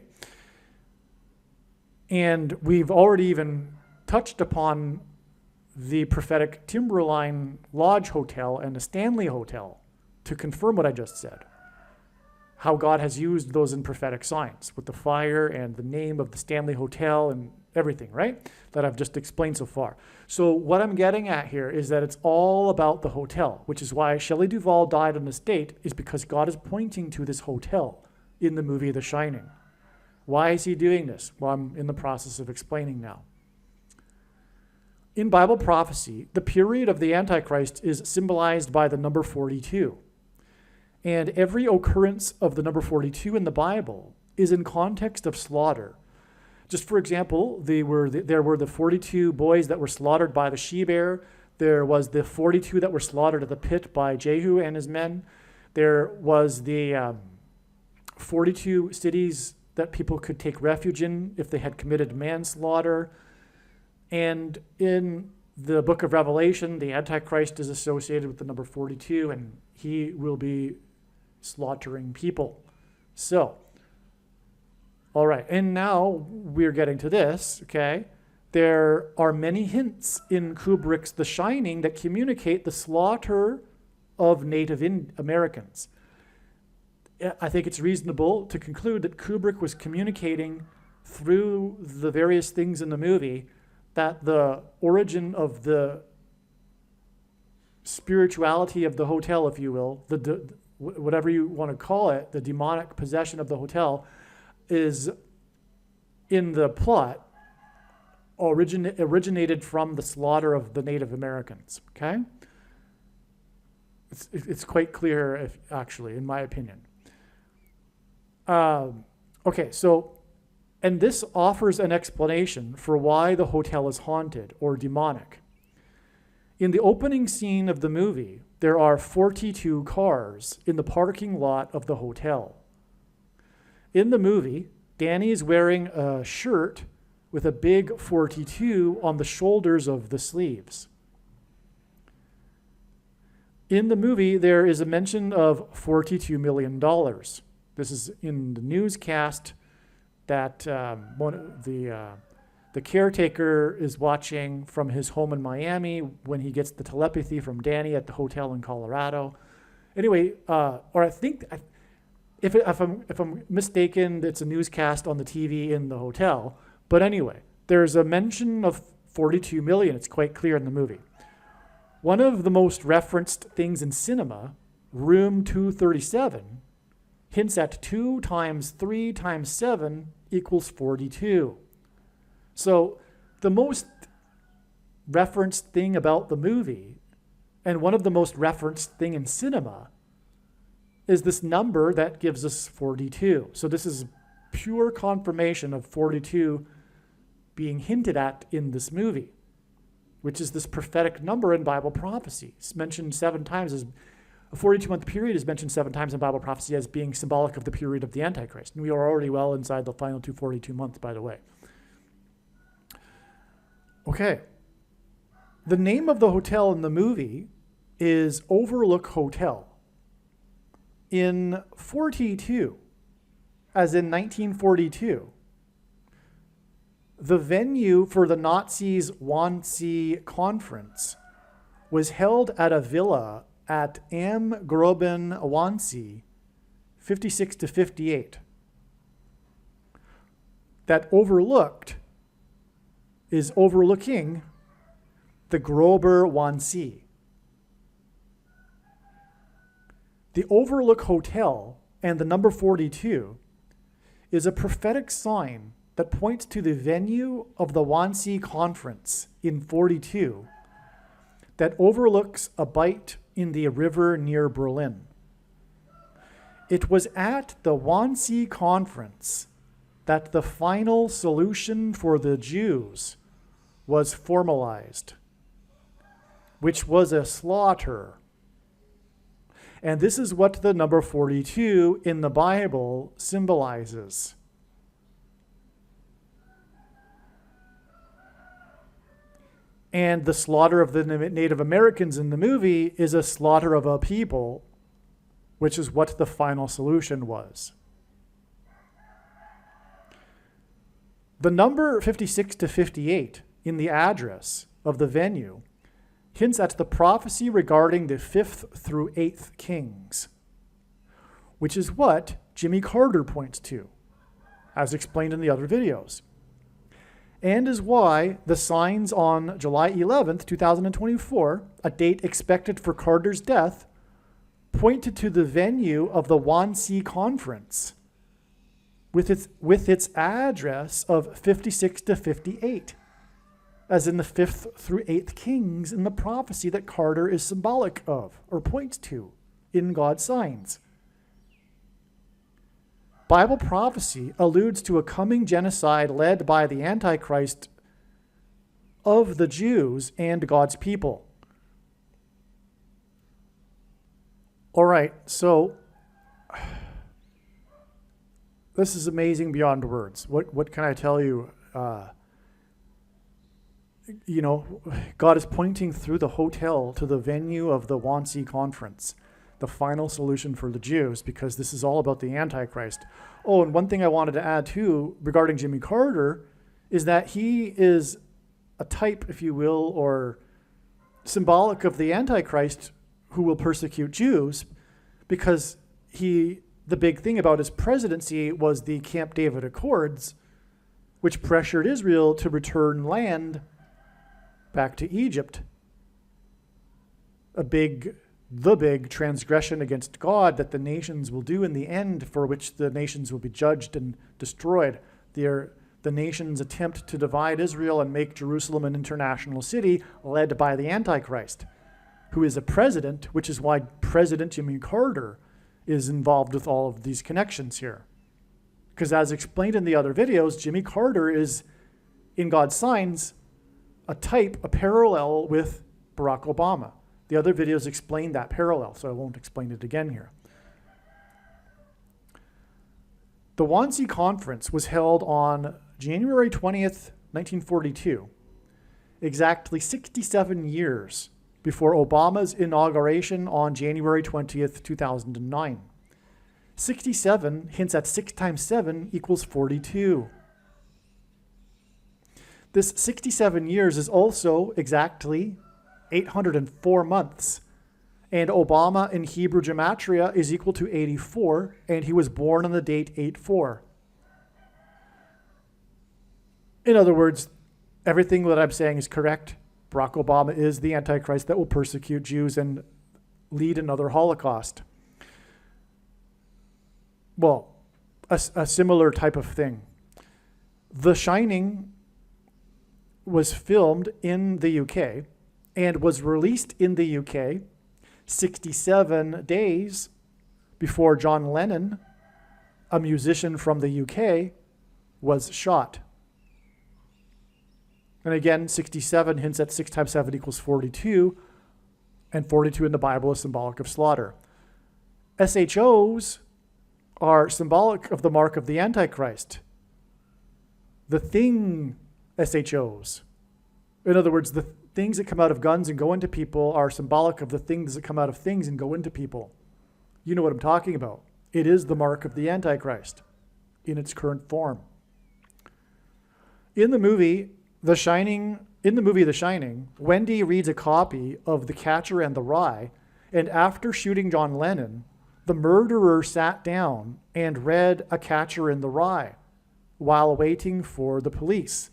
And we've already even touched upon the prophetic Timberline Lodge Hotel and the Stanley Hotel to confirm what I just said. How God has used those in prophetic signs with the fire and the name of the Stanley Hotel and everything, right? That I've just explained so far. So what I'm getting at here is that it's all about the hotel, which is why Shelley Duvall died on this date, is because God is pointing to this hotel in the movie The Shining. Why is he doing this? Well, I'm in the process of explaining now. In Bible prophecy, the period of the Antichrist is symbolized by the number 42. And every occurrence of the number 42 in the Bible is in context of slaughter. Just for example, there were the 42 boys that were slaughtered by the she-bear. There was the 42 that were slaughtered at the pit by Jehu and his men. There was the 42 cities that people could take refuge in if they had committed manslaughter. And in the book of Revelation, the Antichrist is associated with the number 42, and he will be slaughtering people. So, all right, and now we're getting to this, okay? There are many hints in Kubrick's The Shining that communicate the slaughter of Native Americans. I think it's reasonable to conclude that Kubrick was communicating through the various things in the movie that the origin of the spirituality of the hotel, if you will, whatever you want to call it, the demonic possession of the hotel, is in the plot originated from the slaughter of the Native Americans. Okay, it's quite clear, actually, in my opinion. Okay, so. And this offers an explanation for why the hotel is haunted or demonic. In the opening scene of the movie, there are 42 cars in the parking lot of the hotel. In the movie, Danny is wearing a shirt with a big 42 on the shoulders of the sleeves. In the movie, there is a mention of $42 million. This is in the newscast that the caretaker is watching from his home in Miami when he gets the telepathy from Danny at the hotel in Colorado. Anyway, or I think, if I'm mistaken, it's a newscast on the TV in the hotel. But anyway, there's a mention of 42 million. It's quite clear in the movie. One of the most referenced things in cinema, Room 237, hints at 2 times 3 times 7 equals 42. So the most referenced thing about the movie, and one of the most referenced thing in cinema, is this number that gives us 42. So this is pure confirmation of 42 being hinted at in this movie, which is this prophetic number in Bible prophecy. It's mentioned 7 times as a 42-month period is mentioned 7 times in Bible prophecy as being symbolic of the period of the Antichrist. And we are already well inside the final 242 months, by the way. Okay. The name of the hotel in the movie is Overlook Hotel. In 42, as in 1942, the venue for the Nazis' Wannsee conference was held at a villa at Am Groben, Wannsee, 56 to 58. That overlooked is overlooking the Grober Wannsee. The Overlook Hotel and the number 42 is a prophetic sign that points to the venue of the Wannsee Conference in 42 that overlooks a bight in the river near Berlin. It was at the Wannsee Conference that the final solution for the Jews was formalized, which was a slaughter. And this is what the number 42 in the Bible symbolizes. And the slaughter of the Native Americans in the movie is a slaughter of a people, which is what the final solution was. The number 56 to 58 in the address of the venue hints at the prophecy regarding the 5th through 8th kings, which is what Jimmy Carter points to, as explained in the other videos, and is why the signs on July 11th, 2024, a date expected for Carter's death, pointed to the venue of the Wannsee Conference with its address of 56 to 58, as in the 5th through 8th kings in the prophecy that Carter is symbolic of, or points to, in God's signs. Bible prophecy alludes to a coming genocide led by the Antichrist of the Jews and God's people. All right, so this is amazing beyond words. What can I tell you? God is pointing through the hotel to the venue of the Wannsee Conference, the final solution for the Jews, because this is all about the Antichrist. Oh, and one thing I wanted to add too regarding Jimmy Carter is that he is a type, if you will, or symbolic of the Antichrist who will persecute Jews, because the big thing about his presidency was the Camp David Accords, which pressured Israel to return land back to Egypt. The big transgression against God that the nations will do in the end, for which the nations will be judged and destroyed. The nations attempt to divide Israel and make Jerusalem an international city led by the Antichrist, who is a president, which is why President Jimmy Carter is involved with all of these connections here. Because as explained in the other videos, Jimmy Carter is, in God's signs, a parallel with Barack Obama. The other videos explain that parallel, so I won't explain it again here. The Wannsee Conference was held on January 20th, 1942, exactly 67 years before Obama's inauguration on January 20th, 2009. 67 hints at 6 times 7 equals 42. This 67 years is also exactly 804 months. And Obama in Hebrew gematria is equal to 84, and he was born on the date 8/4. In other words, everything that I'm saying is correct. Barack Obama is the Antichrist that will persecute Jews and lead another Holocaust. Well, a similar type of thing. The Shining was filmed in the UK and was released in the UK 67 days before John Lennon, a musician from the UK, was shot. And again, 67 hints at 6 times 7 equals 42, and 42 in the Bible is symbolic of slaughter. SHOs are symbolic of the mark of the Antichrist. The thing SHOs. In other words, the things that come out of guns and go into people are symbolic of the things that come out of things and go into people. You know what I'm talking about. It is the mark of the Antichrist in its current form. In the movie The Shining, Wendy reads a copy of The Catcher in the Rye, and after shooting John Lennon, the murderer sat down and read A Catcher in the Rye while waiting for the police.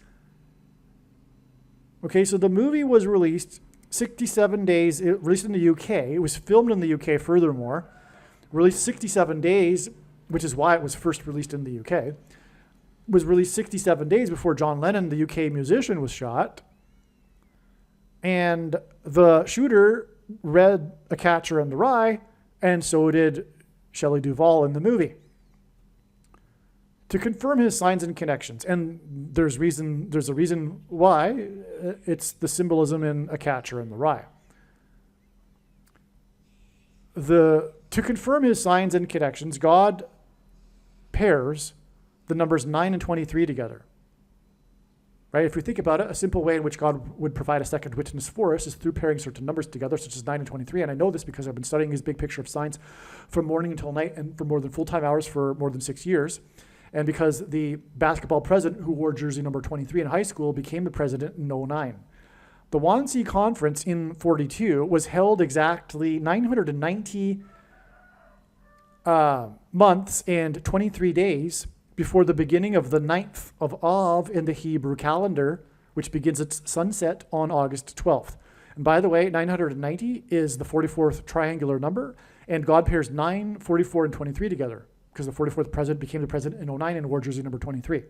Okay, so the movie was released 67 days, released in the UK. It was filmed in the UK furthermore. Released 67 days, which is why it was first released in the UK. Was released 67 days before John Lennon, the UK musician, was shot. And the shooter read A Catcher in the Rye, and so did Shelley Duvall in the movie. To confirm his signs and connections, and there's a reason why. It's the symbolism in A Catcher in the Rye. To confirm his signs and connections, God pairs the numbers 9 and 23 together. Right? If we think about it, a simple way in which God would provide a second witness for us is through pairing certain numbers together, such as 9 and 23. And I know this because I've been studying his big picture of signs from morning until night and for more than full-time hours for more than 6 years. And because the basketball president who wore jersey number 23 in high school became the president in 09. The Wannsee Conference in 42 was held exactly 990 months and 23 days before the beginning of the 9th of Av in the Hebrew calendar, which begins its sunset on August 12th. And by the way, 990 is the 44th triangular number, and God pairs 9, 44, and 23 together, because the 44th president became the president in 09 and wore jersey number 23.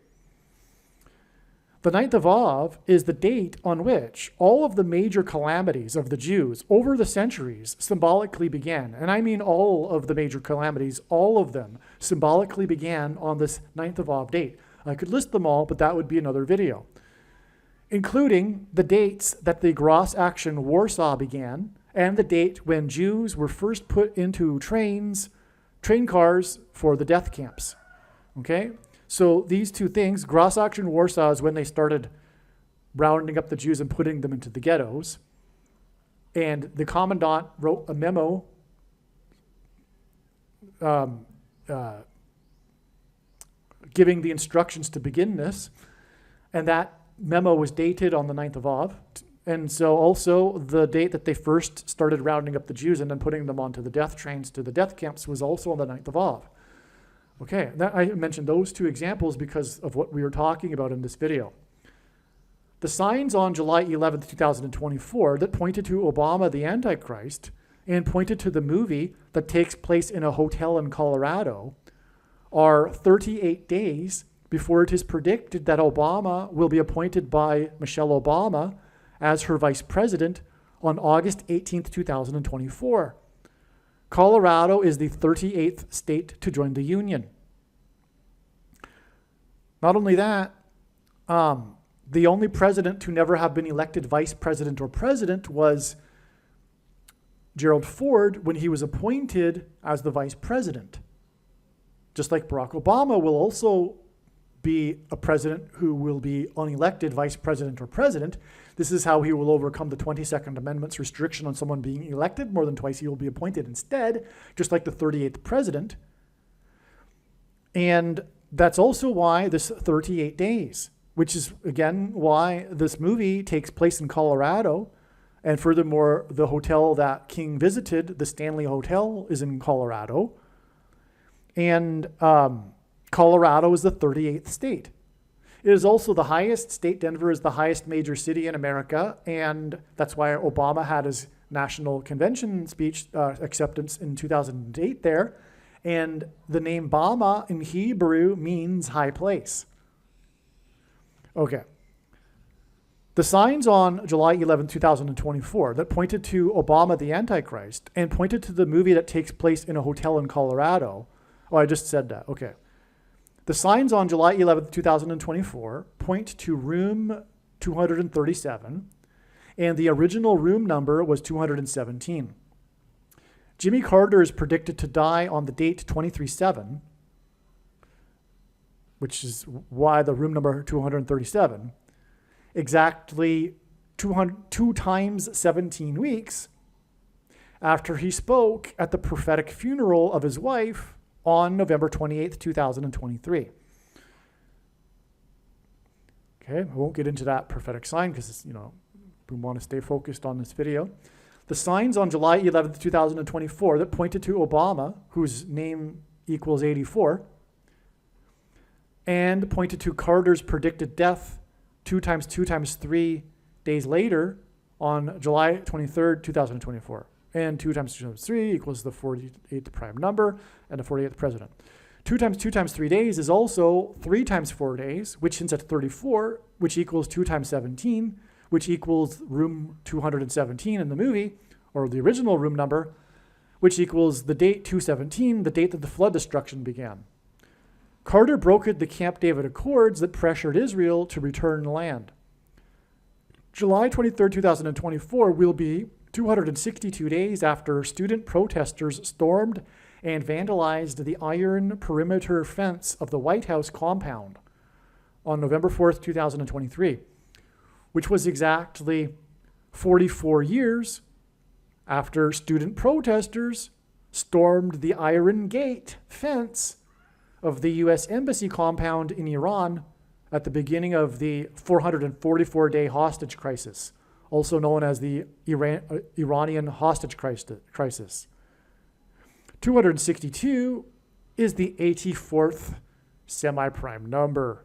The 9th of Av is the date on which all of the major calamities of the Jews over the centuries symbolically began. And I mean all of the major calamities, all of them symbolically began on this 9th of Av date. I could list them all, but that would be another video. Including the dates that the Gross Action Warsaw began, and the date when Jews were first put into train cars for the death camps. Okay? So these two things, Gross Action Warsaw is when they started rounding up the Jews and putting them into the ghettos. And the commandant wrote a memo giving the instructions to begin this. And that memo was dated on the 9th of Av. And so also the date that they first started rounding up the Jews and then putting them onto the death trains to the death camps was also on the 9th of Av. Okay, I mentioned those two examples because of what we were talking about in this video. The signs on July 11th, 2024 that pointed to Obama the Antichrist and pointed to the movie that takes place in a hotel in Colorado are 38 days before it is predicted that Obama will be appointed by Michelle Obama as her vice president on August 18th, 2024. Colorado is the 38th state to join the Union. Not only that, the only president to never have been elected vice president or president was Gerald Ford when he was appointed as the vice president. Just like Barack Obama will also be a president who will be unelected vice president or president. This is how he will overcome the 22nd Amendment's restriction on someone being elected. More than twice he will be appointed instead, just like the 38th president. And that's also why this 38 days, which is, again, why this movie takes place in Colorado. And furthermore, the hotel that King visited, the Stanley Hotel, is in Colorado. And Colorado is the 38th state. It is also the highest state. Denver is the highest major city in America. And that's why Obama had his national convention speech acceptance in 2008 there. And the name Bama in Hebrew means high place. Okay. The signs on July 11, 2024 that pointed to Obama the Antichrist and pointed to the movie that takes place in a hotel in Colorado. Oh, I just said that. Okay. The signs on July 11, 2024 point to room 237, and the original room number was 217. Jimmy Carter is predicted to die on the date 23/7, which is why the room number 237, exactly 2 times 17 weeks after he spoke at the prophetic funeral of his wife on November 28th, 2023. Okay, I won't get into that prophetic sign because, we want to stay focused on this video. The signs on July 11th, 2024 that pointed to Obama, whose name equals 84, and pointed to Carter's predicted death 2 times 2 times 3 days later on July 23rd, 2024. And 2 times 2 times 3 equals the 48th prime number and the 48th president. 2 times 2 times 3 days is also 3 times 4 days, which hints at 34, which equals 2 times 17, which equals room 217 in the movie, or the original room number, which equals the date 217, the date that the flood destruction began. Carter brokered the Camp David Accords that pressured Israel to return land. July 23, 2024 will be 262 days after student protesters stormed and vandalized the iron perimeter fence of the White House compound on November 4th, 2023, which was exactly 44 years after student protesters stormed the Iron Gate fence of the U.S. Embassy compound in Iran at the beginning of the 444-day hostage crisis, also known as the Iranian hostage crisis. 262 is the 84th semi-prime number.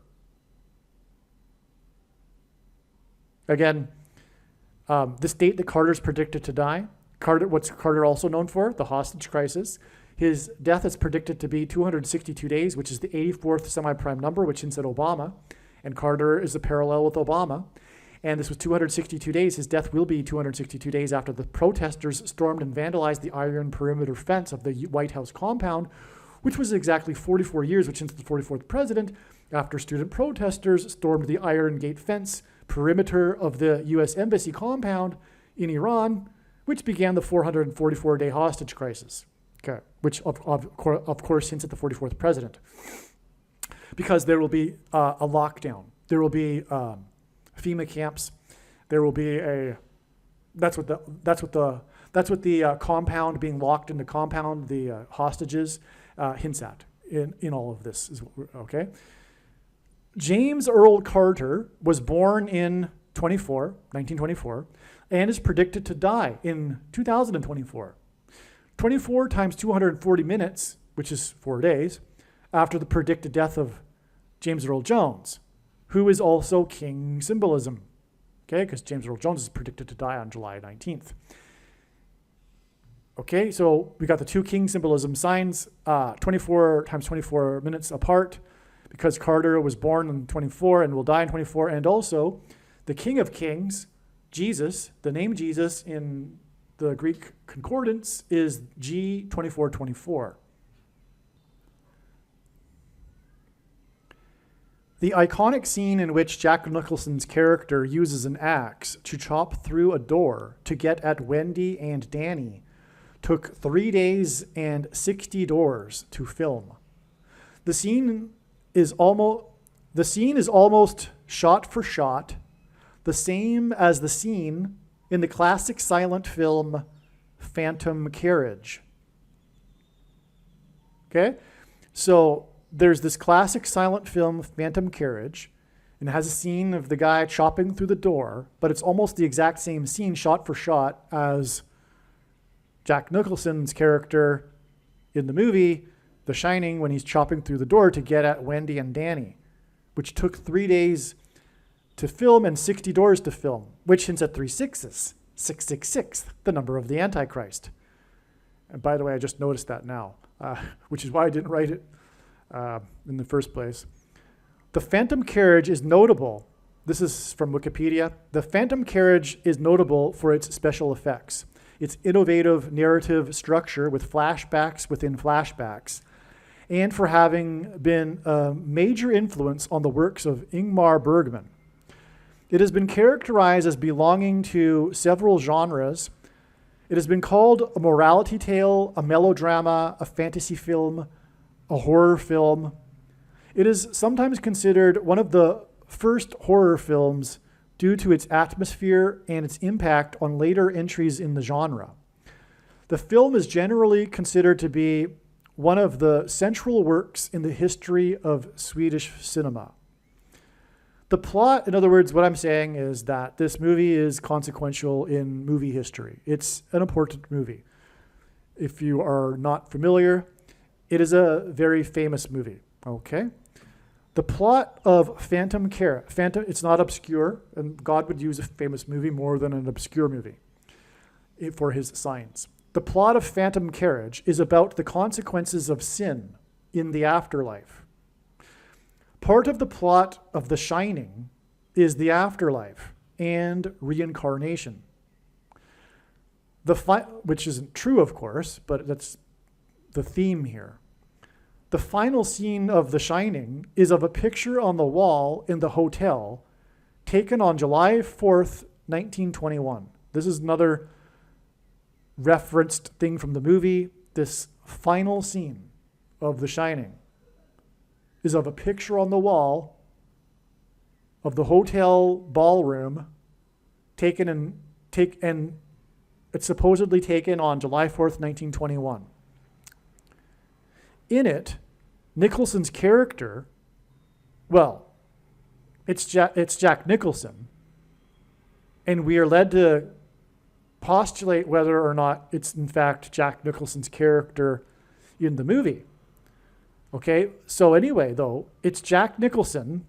Again, this date that Carter's predicted to die, what's Carter also known for? The hostage crisis. His death is predicted to be 262 days, which is the 84th semi-prime number, which hints at Obama. And Carter is a parallel with Obama. And this was 262 days. His death will be 262 days after the protesters stormed and vandalized the iron perimeter fence of the White House compound, which was exactly 44 years, which hints at the 44th president, after student protesters stormed the Iron Gate fence perimeter of the U.S. Embassy compound in Iran, which began the 444-day hostage crisis. Okay, which of course hints at the 44th president, because there will be a lockdown. There will be FEMA camps. There will be that's what the compound being locked in the compound, the hostages hints at in all of this. Okay. James Earl Carter was born in 1924, and is predicted to die in 2024. 24 times 240 minutes, which is 4 days, after the predicted death of James Earl Jones, who is also king symbolism, okay, because James Earl Jones is predicted to die on July 19th. Okay, so we got the two king symbolism signs, 24 times 24 minutes apart, because Carter was born in 24 and will die in 24, and also the King of Kings, Jesus, the name Jesus in the Greek concordance is G2424. The iconic scene in which Jack Nicholson's character uses an axe to chop through a door to get at Wendy and Danny took 3 days and 60 doors to film. The scene is almost The scene is almost shot for shot the same as the scene in the classic silent film Phantom Carriage. Okay? So there's this classic silent film, Phantom Carriage, and it has a scene of the guy chopping through the door, but it's almost the exact same scene, shot for shot, as Jack Nicholson's character in the movie The Shining when he's chopping through the door to get at Wendy and Danny, which took 3 days to film and 60 doors to film, which hints at 3 sixes. 666, the number of the Antichrist. And by the way, I just noticed that now, which is why I didn't write it in the first place. The Phantom Carriage is notable. This is from Wikipedia. The Phantom Carriage is notable for its special effects, its innovative narrative structure with flashbacks within flashbacks, and for having been a major influence on the works of Ingmar Bergman. It has been characterized as belonging to several genres. It has been called a morality tale, a melodrama, a fantasy film, a horror film. It is sometimes considered one of the first horror films due to its atmosphere and its impact on later entries in the genre. The film is generally considered to be one of the central works in the history of Swedish cinema. The plot, in other words, what I'm saying is that this movie is consequential in movie history. It's an important movie. If you are not familiar, it is a very famous movie, okay? The plot of Phantom Carriage, it's not obscure, and God would use a famous movie more than an obscure movie for his signs. The plot of Phantom Carriage is about the consequences of sin in the afterlife. Part of the plot of The Shining is the afterlife and reincarnation. Which isn't true, of course, but that's the theme here. The final scene of The Shining is of a picture on the wall in the hotel taken on July 4th, 1921. This is another referenced thing from the movie. This final scene of The Shining is of a picture on the wall of the hotel ballroom and it's supposedly taken on July 4th, 1921. In it, Nicholson's character, well, it's Jack Nicholson, and we are led to postulate whether or not it's in fact Jack Nicholson's character in the movie. Okay, so anyway, though, it's Jack Nicholson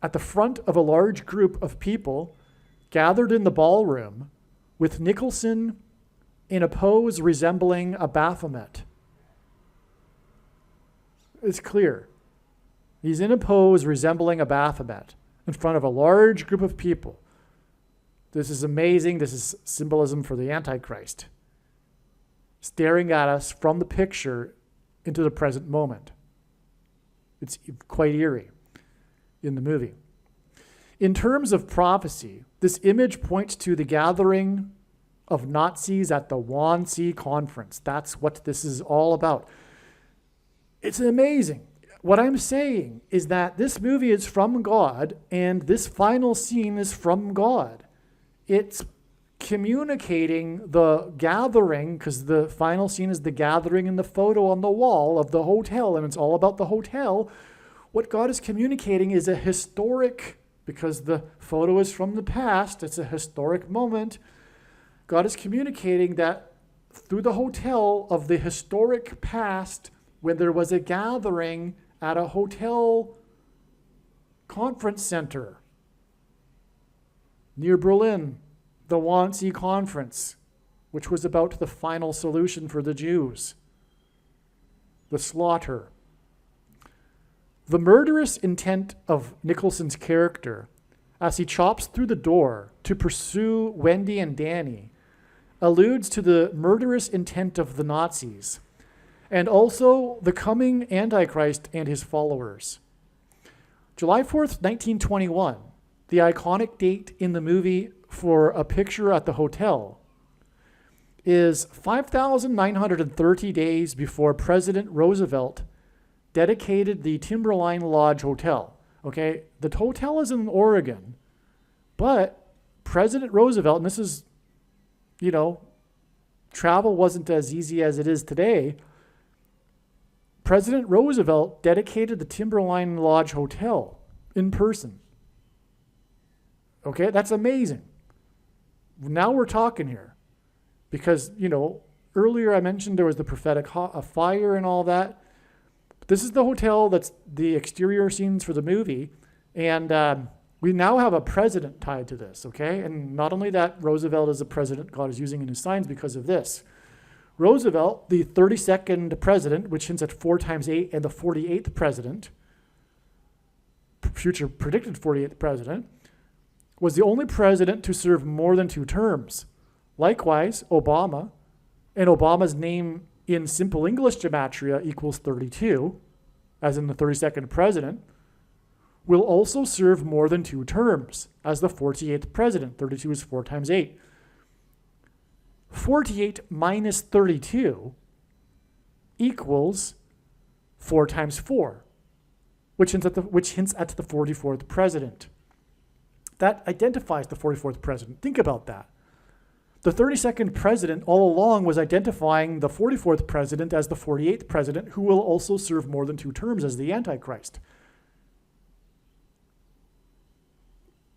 at the front of a large group of people gathered in the ballroom with Nicholson in a pose resembling a Baphomet. It's clear. He's in a pose resembling a Baphomet in front of a large group of people. This is amazing. This is symbolism for the Antichrist, staring at us from the picture into the present moment. It's quite eerie in the movie. In terms of prophecy, this image points to the gathering of Nazis at the Wannsee Conference. That's what this is all about. It's amazing. What I'm saying is that this movie is from God, and this final scene is from God. It's communicating the gathering, because the final scene is the gathering in the photo on the wall of the hotel, and it's all about the hotel. What God is communicating is a historic, because the photo is from the past, it's a historic moment. God is communicating that through the hotel of the historic past, when there was a gathering at a hotel conference center near Berlin, the Wannsee Conference, which was about the final solution for the Jews, the slaughter. The murderous intent of Nicholson's character, as he chops through the door to pursue Wendy and Danny, alludes to the murderous intent of the Nazis, and also the coming Antichrist and his followers. July 4th, 1921, the iconic date in the movie for a picture at the hotel, is 5,930 days before President Roosevelt dedicated the Timberline Lodge Hotel. Okay, the hotel is in Oregon, but President Roosevelt, and this is, travel wasn't as easy as it is today. President Roosevelt dedicated the Timberline Lodge Hotel in person. Okay, that's amazing. Now we're talking here. Because, earlier I mentioned there was the prophetic fire and all that. This is the hotel that's the exterior scenes for the movie. And we now have a president tied to this, okay? And not only that, Roosevelt is a president God is using in his signs because of this. Roosevelt, the 32nd president, which hints at 4 times 8, and the 48th president, future predicted 48th president, was the only president to serve more than 2 terms. Likewise, Obama, and Obama's name in simple English gematria equals 32, as in the 32nd president, will also serve more than 2 terms as the 48th president. 32 is 4 times 8. 48 minus 32 equals 4 times 4, which hints at the 44th president. That identifies the 44th president. Think about that. The 32nd president all along was identifying the 44th president as the 48th president, who will also serve more than 2 terms as the Antichrist.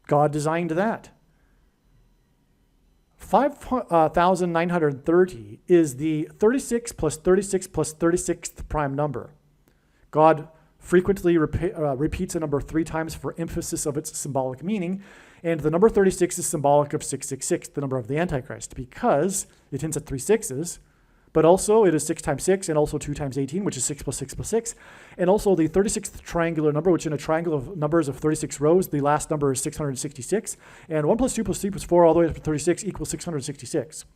God designed that. 5,930 is the 36 plus 36 plus 36th prime number. God frequently repeats a number 3 times for emphasis of its symbolic meaning, and the number 36 is symbolic of 666, the number of the Antichrist, because it hints at 3 6s, but also it is 6 times 6 and also 2 times 18, which is 6 plus 6 plus 6, and also the 36th triangular number, which in a triangle of numbers of 36 rows, the last number is 666, and 1 plus 2 plus 3 plus 4 all the way up to 36 equals 666.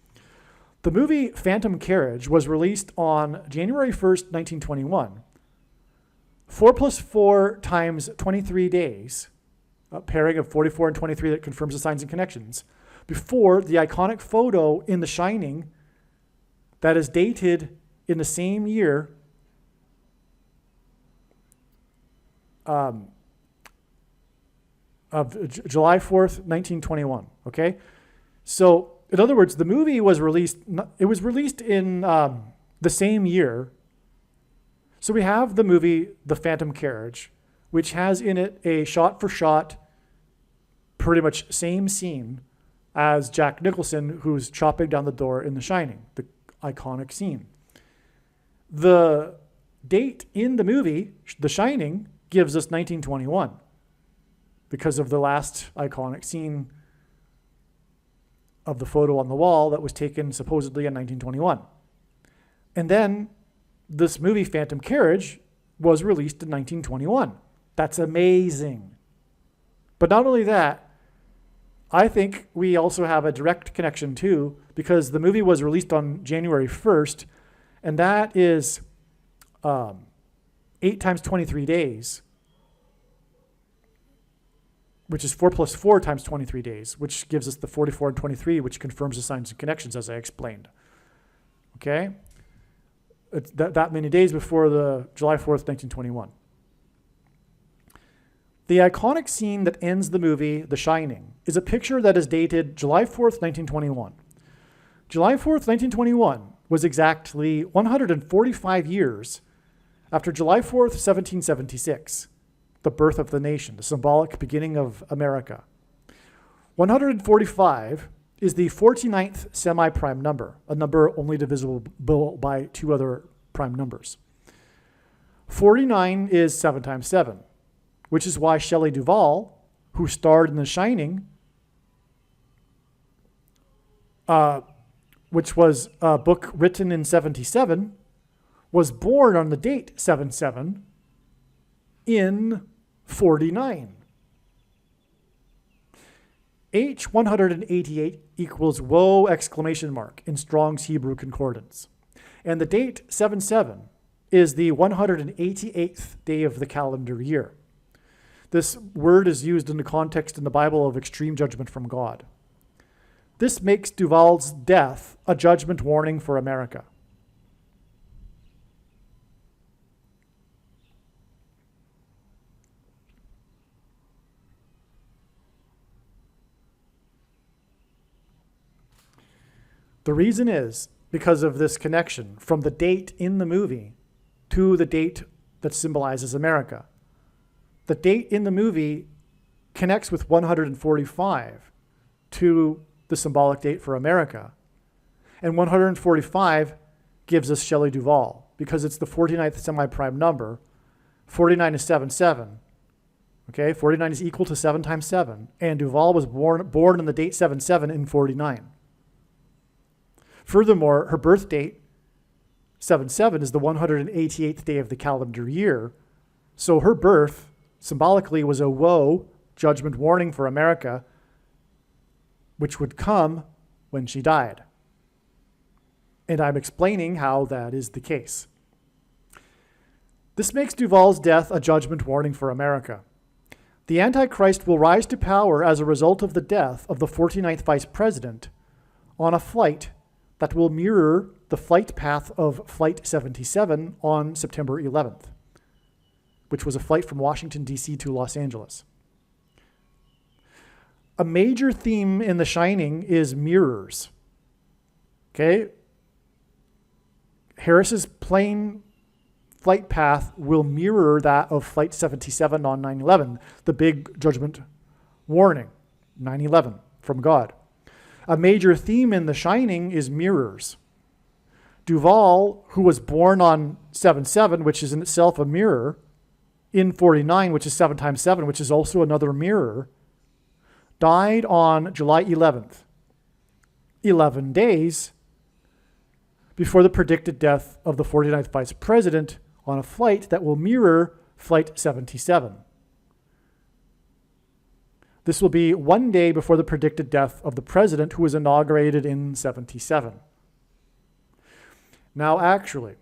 The movie Phantom Carriage was released on January 1st, 1921. 4 plus 4 times 23 days, a pairing of 44 and 23 that confirms the signs and connections, before the iconic photo in The Shining that is dated in the same year of July 4th, 1921, okay? So, in other words, the movie was released in the same year. So we have the movie The Phantom Carriage, which has in it a shot-for-shot, pretty much same scene as Jack Nicholson, who's chopping down the door in The Shining, the iconic scene. The date in the movie, The Shining, gives us 1921 because of the last iconic scene of the photo on the wall that was taken supposedly in 1921. And then this movie, Phantom Carriage, was released in 1921. That's amazing. But not only that, I think we also have a direct connection too, because the movie was released on January 1st, and that is 8 times 23 days, which is 4 plus 4 times 23 days, which gives us the 44 and 23, which confirms the signs and connections, as I explained. Okay? It's that many days before the July 4th, 1921. The iconic scene that ends the movie, The Shining, is a picture that is dated July 4th, 1921. July 4th, 1921 was exactly 145 years after July 4th, 1776, the birth of the nation, the symbolic beginning of America. 145 is the 49th semi-prime number, a number only divisible by 2 other prime numbers. 49 is 7 times 7, which is why Shelley Duvall, who starred in The Shining, which was a book written in 77, was born on the date 7/7 in 49. H188 equals whoa exclamation mark in Strong's Hebrew Concordance. And the date 7/7 is the 188th day of the calendar year. This word is used in the context in the Bible of extreme judgment from God. This makes Duvall's death a judgment warning for America. The reason is because of this connection from the date in the movie to the date that symbolizes America. The date in the movie connects with 145 to the symbolic date for America. And 145 gives us Shelley Duvall because it's the 49th semi-prime number. 49 is 7-7. Okay, 49 is equal to 7 times 7. And Duvall was born on the date 7-7 in 49. Furthermore, her birth date, 7-7, is the 188th day of the calendar year. So her birth, symbolically, was a woe, judgment warning for America, which would come when she died. And I'm explaining how that is the case. This makes Duvall's death a judgment warning for America. The Antichrist will rise to power as a result of the death of the 49th Vice President on a flight that will mirror the flight path of Flight 77 on September 11th, which was a flight from Washington, D.C. to Los Angeles. A major theme in The Shining is mirrors. Okay? Harris's plane flight path will mirror that of Flight 77 on 9/11, the big judgment warning, 9/11 from God. A major theme in The Shining is mirrors. Duvall, who was born on 7/7, which is in itself a mirror, in 49, which is 7 times 7, which is also another mirror, died on July 11th, 11 days before the predicted death of the 49th Vice President on a flight that will mirror Flight 77. This will be 1 day before the predicted death of the president who was inaugurated in 77. Now, actually,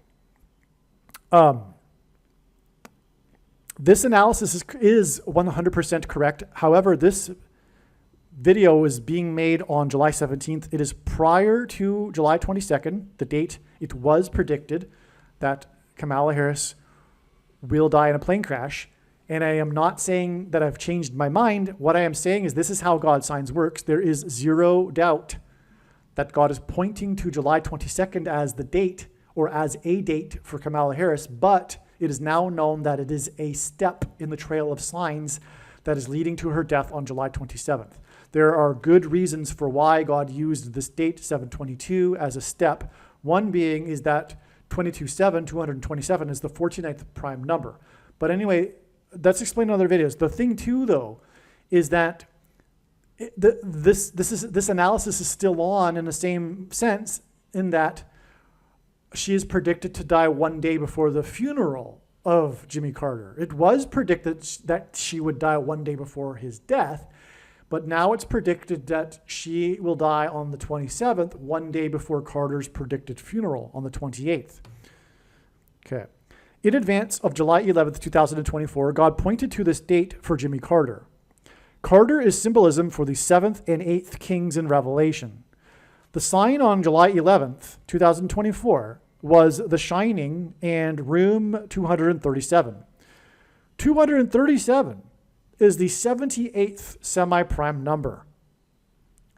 this analysis is 100% correct. However, this video is being made on July 17th. It is prior to July 22nd, the date it was predicted that Kamala Harris will die in a plane crash. And I am not saying that I've changed my mind. What I am saying is this is how God's signs works. There is zero doubt that God is pointing to July 22nd as the date or as a date for Kamala Harris, but it is now known that it is a step in the trail of signs that is leading to her death on July 27th. There are good reasons for why God used this date, 7/22, as a step. One being is that 22/7, 227, is the 49th prime number. But anyway, that's explained in other videos. The thing too, though, is that this analysis is still on in the same sense in that she is predicted to die 1 day before the funeral of Jimmy Carter. It was predicted that she would die 1 day before his death, but now it's predicted that she will die on the 27th, 1 day before Carter's predicted funeral on the 28th. Okay. In advance of July 11th, 2024, God pointed to this date for Jimmy Carter. Carter is symbolism for the 7th and 8th kings in Revelation. The sign on July 11th, 2024, was The Shining and Room 237. 237 is the 78th semi-prime number,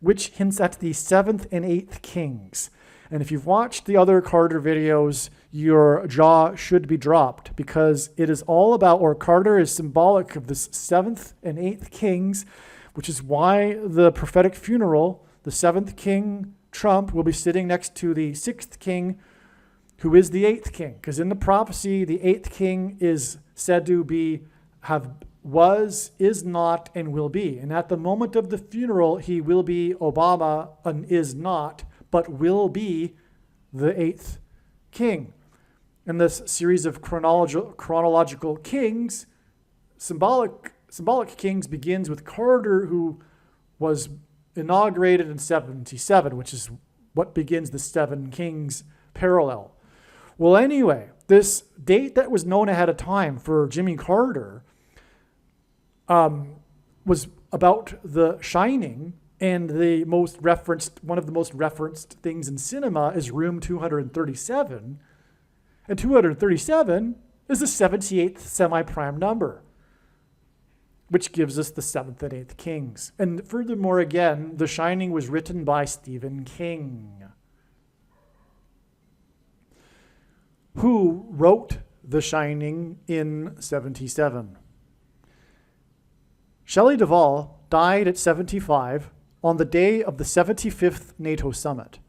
which hints at the 7th and 8th kings. And if you've watched the other Carter videos, your jaw should be dropped because it is all about, or Carter is symbolic of this 7th and 8th kings, which is why the prophetic funeral, the 7th king, Trump, will be sitting next to the 6th king, who is the 8th king. Because in the prophecy, the 8th king is said to be, was, is not, and will be. And at the moment of the funeral, he will be Obama and is not, but will be the 8th king. And this series of chronological kings, symbolic kings, begins with Carter, who was inaugurated in 77, which is what begins the 7 kings parallel. Well, anyway, this date that was known ahead of time for Jimmy Carter was about The Shining, and one of the most referenced things in cinema is Room 237. And 237 is the 78th semi-prime number, which gives us the 7th and 8th kings. And furthermore, again, The Shining was written by Stephen King. Who wrote The Shining in 77? Shelley Duvall died at 75 on the day of the 75th NATO summit.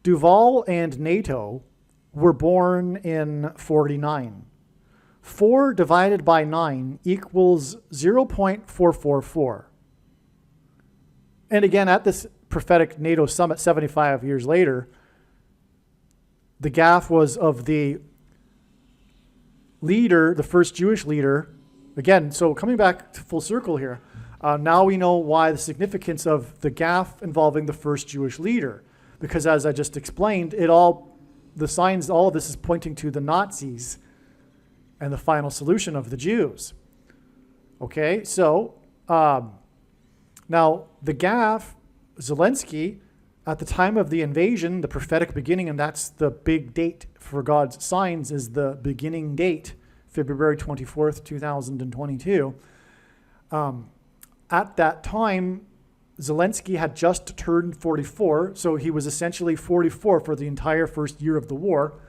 Duvall and NATO were born in 49. 4 divided by 9 equals 0.444. And again, at this prophetic NATO summit 75 years later, the gaffe was of the leader, the first Jewish leader. Again, so coming back to full circle here, now we know why the significance of the gaffe involving the first Jewish leader. Because as I just explained, the signs, all of this is pointing to the Nazis and the final solution of the Jews. Okay, so now the gaffe, Zelensky, at the time of the invasion, the prophetic beginning, and that's the big date for God's signs, is the beginning date, February 24th, 2022. At that time, Zelensky had just turned 44, so he was essentially 44 for the entire first year of the war.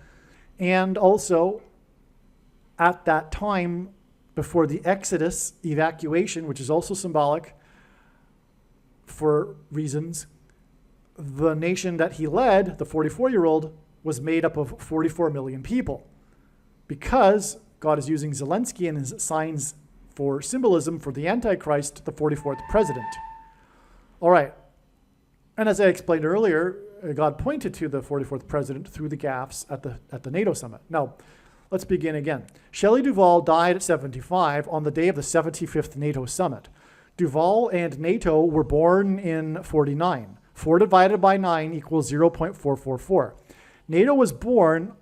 And also, at that time, before the Exodus evacuation, which is also symbolic for reasons, the nation that he led, the 44-year-old, was made up of 44 million people. Because God is using Zelensky and his signs for symbolism for the Antichrist, the 44th president. All right. And as I explained earlier, God pointed to the 44th president through the gaffes at the NATO summit. Now, let's begin again. Shelley Duvall died at 75 on the day of the 75th NATO summit. Duvall and NATO were born in 49. 4 divided by 9 equals 0.444. NATO was born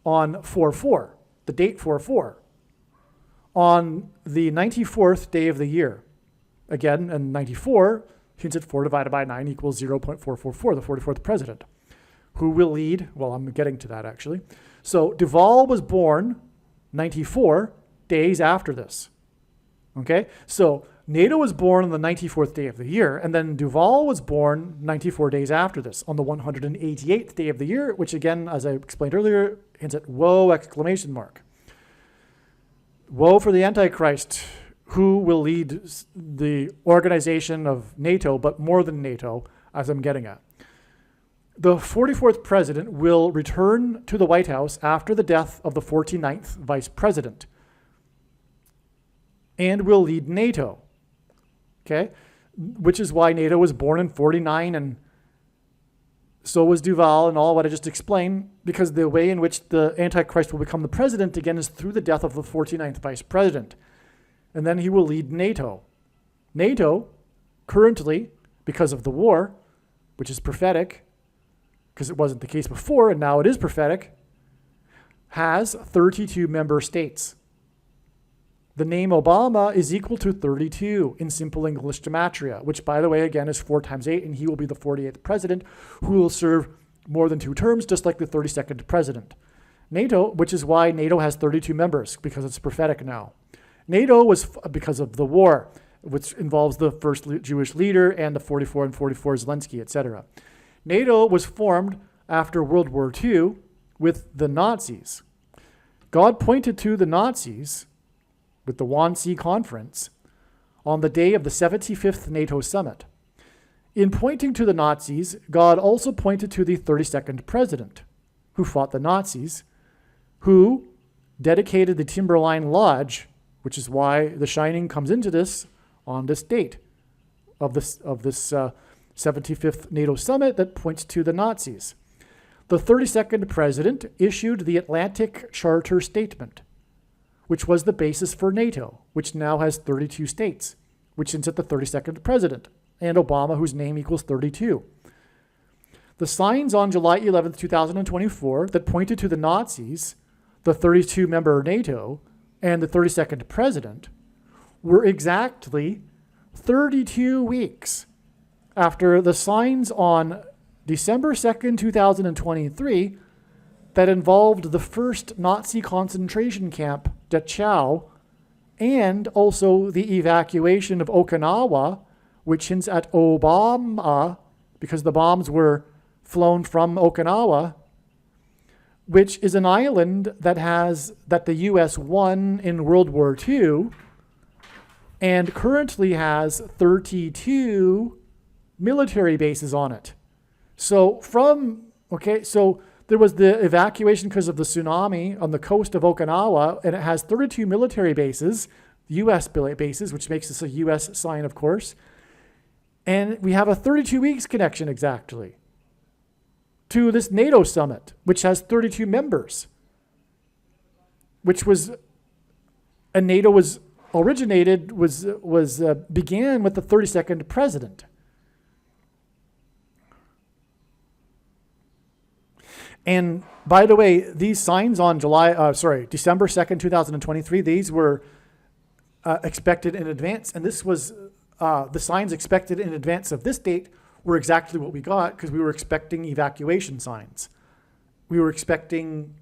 on 4-4, the date 4-4, on the 94th day of the year. Again, and 94 hints at 4 divided by 9 equals 0.444, the 44th president. Who will lead? Well, I'm getting to that actually. So Duvall was born 94 days after this. Okay, so NATO was born on the 94th day of the year, and then Duvall was born 94 days after this, on the 188th day of the year, which again, as I explained earlier, hints at woe, exclamation mark. Woe for the Antichrist, who will lead the organization of NATO, but more than NATO, as I'm getting at. The 44th president will return to the White House after the death of the 49th vice president and will lead NATO. Okay, which is why NATO was born in 49, and so was Duvall and all what I just explained, because the way in which the Antichrist will become the president, again, is through the death of the 49th vice president. And then he will lead NATO. NATO, currently, because of the war, which is prophetic, because it wasn't the case before, and now it is prophetic, has 32 member states. The name Obama is equal to 32 in simple English gematria, which, by the way, again, is 4 times 8, and he will be the 48th president who will serve more than 2 terms, just like the 32nd president. NATO, which is why NATO has 32 members, because it's prophetic now. NATO was because of the war, which involves the first Jewish leader and the 44 and 44 Zelensky, etc. NATO was formed after World War II with the Nazis. God pointed to the Nazis with the Wannsee Conference on the day of the 75th NATO summit. In pointing to the Nazis, God also pointed to the 32nd president, who fought the Nazis, who dedicated the Timberline Lodge, which is why The Shining comes into this on this date of this 75th NATO summit that points to the Nazis. The 32nd president issued the Atlantic Charter Statement, which was the basis for NATO, which now has 32 states, which hints at the 32nd president, and Obama, whose name equals 32. The signs on July 11th, 2024, that pointed to the Nazis, the 32-member NATO, and the 32nd president, were exactly 32 weeks after the signs on December 2nd, 2023, that involved the first Nazi concentration camp, Dachau, and also the evacuation of Okinawa, which hints at Obama, because the bombs were flown from Okinawa. which is an island that the U.S. won in World War II and currently has 32 military bases on it. So there was the evacuation because of the tsunami on the coast of Okinawa, and it has 32 military bases, U.S. bases, which makes this a U.S. sign, of course. And we have a 32 weeks connection exactly to this NATO summit, which has 32 members, and NATO began with the 32nd president. And by the way, these signs on December 2nd, 2023, these were expected in advance. And this was the signs expected in advance of this date were exactly what we got, because we were expecting evacuation signs. We were expecting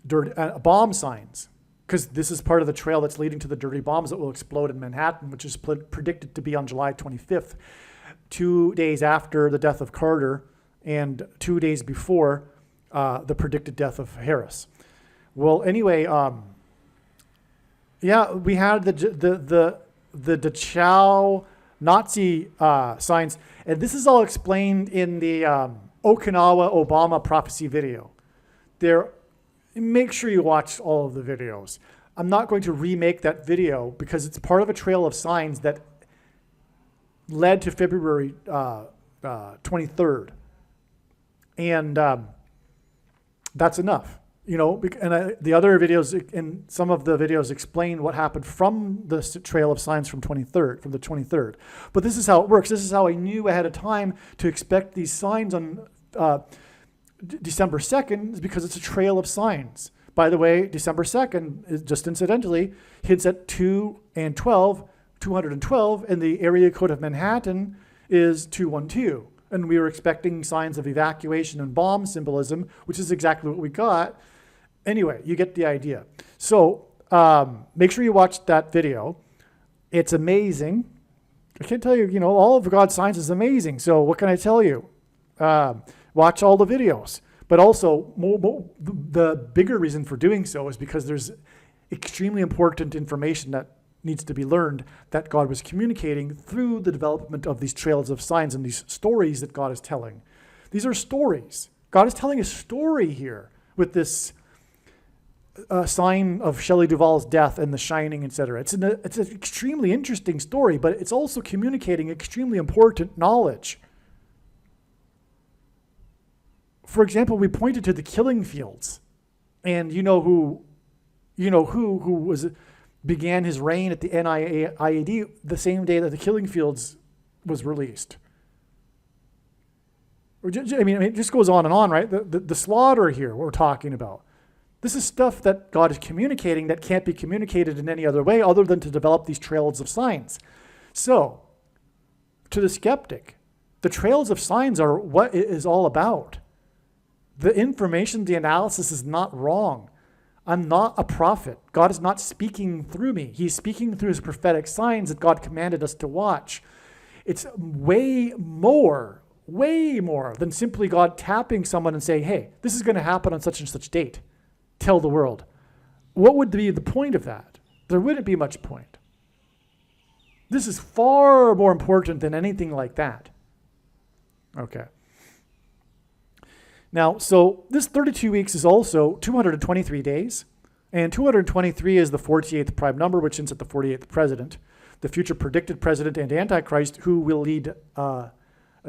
bomb signs, because this is part of the trail that's leading to the dirty bombs that will explode in Manhattan, which is predicted to be on July 25th, 2 days after the death of Carter and 2 days before the predicted death of Harris. Well, anyway, we had the Dachau Nazi signs, and this is all explained in the Okinawa Obama prophecy video. Make sure you watch all of the videos. I'm not going to remake that video because it's part of a trail of signs that led to February 23rd. And that's enough, and the other videos, and some of the videos explain what happened from the trail of signs from the 23rd. But this is how it works. This is how I knew ahead of time to expect these signs on December 2nd, is because it's a trail of signs. By the way, December 2nd, is just incidentally, hits at 212, and the area code of Manhattan is 212. And we were expecting signs of evacuation and bomb symbolism, which is exactly what we got. Anyway, you get the idea. So make sure you watch that video. It's amazing. I can't tell you, all of God's signs is amazing. So what can I tell you? Watch all the videos. But also, the bigger reason for doing so is because there's extremely important information that needs to be learned that God was communicating through the development of these trails of signs and these stories that God is telling. These are stories. God is telling a story here with this sign of Shelley Duvall's death and The Shining, etc. It's an extremely interesting story, but it's also communicating extremely important knowledge. For example, we pointed to the killing fields, and who began his reign at the NIAID the same day that the Killing Fields was released. It just goes on and on, right? The slaughter here we're talking about. This is stuff that God is communicating that can't be communicated in any other way other than to develop these trails of signs. So, to the skeptic, the trails of signs are what it is all about. The information, the analysis is not wrong. I'm not a prophet. God is not speaking through me. He's speaking through his prophetic signs that God commanded us to watch. It's way more than simply God tapping someone and saying, hey, this is going to happen on such and such date. Tell the world. What would be the point of that? There wouldn't be much point. This is far more important than anything like that. Okay. Now, so this 32 weeks is also 223 days, and 223 is the 48th prime number, which hints at the 48th president, the future predicted president and Antichrist, who will lead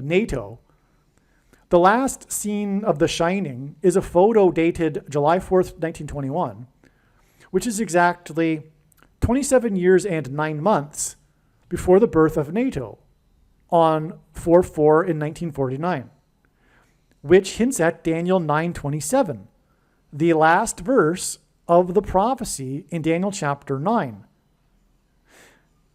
NATO. The last scene of The Shining is a photo dated July 4th, 1921, which is exactly 27 years and 9 months before the birth of NATO on 4/4 in 1949. Which hints at Daniel 9:27, the last verse of the prophecy in Daniel chapter 9,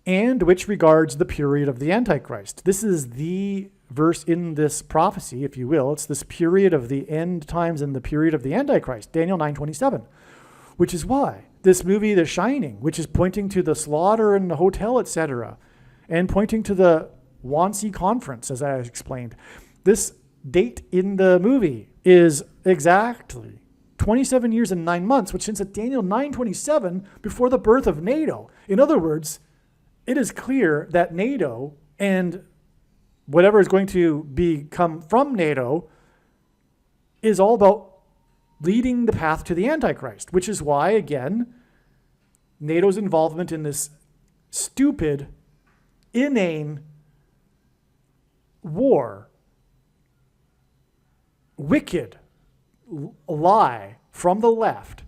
and which regards the period of the Antichrist. This is the verse in this prophecy, if you will. It's this period of the end times and the period of the Antichrist, Daniel 9:27, which is why this movie, The Shining, which is pointing to the slaughter in the hotel, etc., and pointing to the Wannsee Conference, as I explained, this date in the movie is exactly 27 years and 9 months, which hints at Daniel 9:27 before the birth of NATO. In other words, it is clear that NATO and whatever is going to come from NATO is all about leading the path to the Antichrist, which is why, again, NATO's involvement in this stupid, inane war, wicked lie from the left,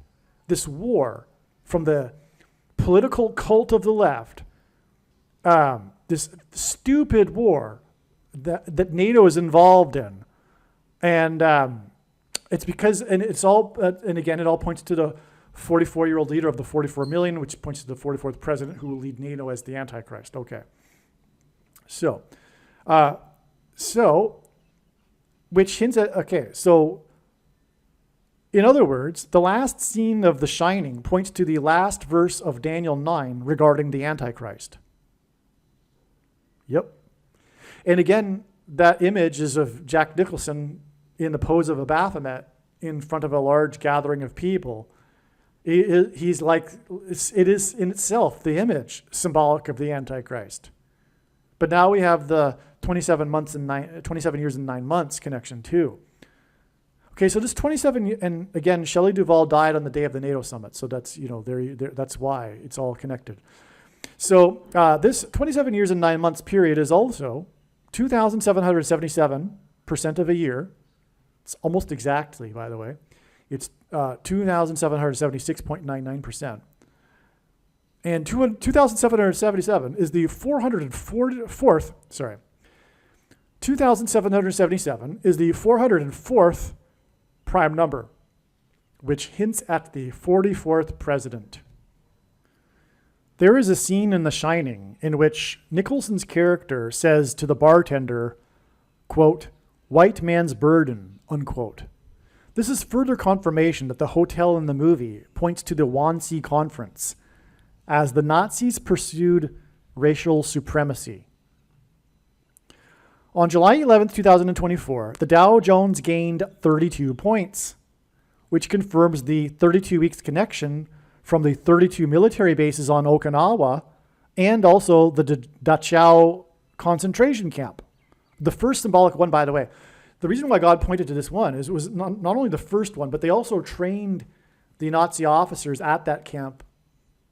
this war from the political cult of the left, this stupid war that NATO is involved in. And it's because, and it's all, and again, it all points to the 44-year-old leader of the 44 million, which points to the 44th president who will lead NATO as the Antichrist. Okay. So, which hints at, okay, so in other words, the last scene of The Shining points to the last verse of Daniel 9 regarding the Antichrist. Yep. And again, that image is of Jack Nicholson in the pose of a Baphomet in front of a large gathering of people. He's like, it is in itself the image symbolic of the Antichrist. But now we have the 27 years and 9 months connection too. Okay, so this 27, and again, Shelley Duvall died on the day of the NATO summit, so that's, that's why it's all connected. So this 27 years and 9 months period is also 2,777% of a year. It's almost exactly, by the way. It's 2,776.99%. And 2,777 is the 2,777 is the 404th prime number, which hints at the 44th president. There is a scene in The Shining in which Nicholson's character says to the bartender, quote, "white man's burden," unquote. This is further confirmation that the hotel in the movie points to the Wannsee Conference as the Nazis pursued racial supremacy. On July 11th, 2024, the Dow Jones gained 32 points, which confirms the 32 weeks connection from the 32 military bases on Okinawa and also the Dachau concentration camp. The first symbolic one, by the way. The reason why God pointed to this one is it was not only the first one, but they also trained the Nazi officers at that camp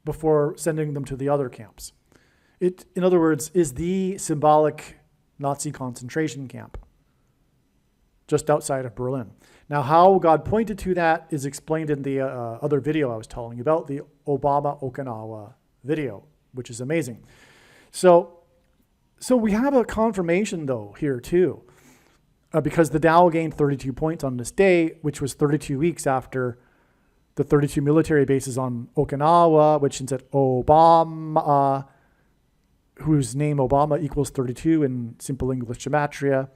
before sending them to the other camps. It, in other words, is the symbolic Nazi concentration camp just outside of Berlin. Now, how God pointed to that is explained in the other video I was telling you about, the Obama Okinawa video, which is amazing. So we have a confirmation, though, here, too, because the Dow gained 32 points on this day, which was 32 weeks after the 32 military bases on Okinawa, which is at Obama, whose name Obama equals 32 in simple English gematria.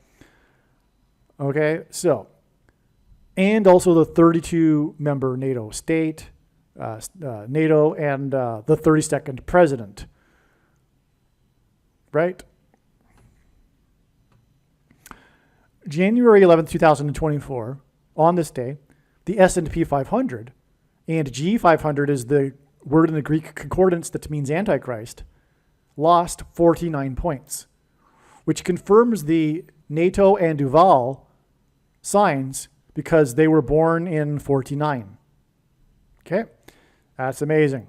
Okay, so, and also the 32-member NATO state, NATO, and the 32nd president, right? January 11th, 2024, on this day, the S&P 500, and G500 is the word in the Greek concordance that means Antichrist, lost 49 points, which confirms the NATO and Duval signs because they were born in 49. Okay, that's amazing.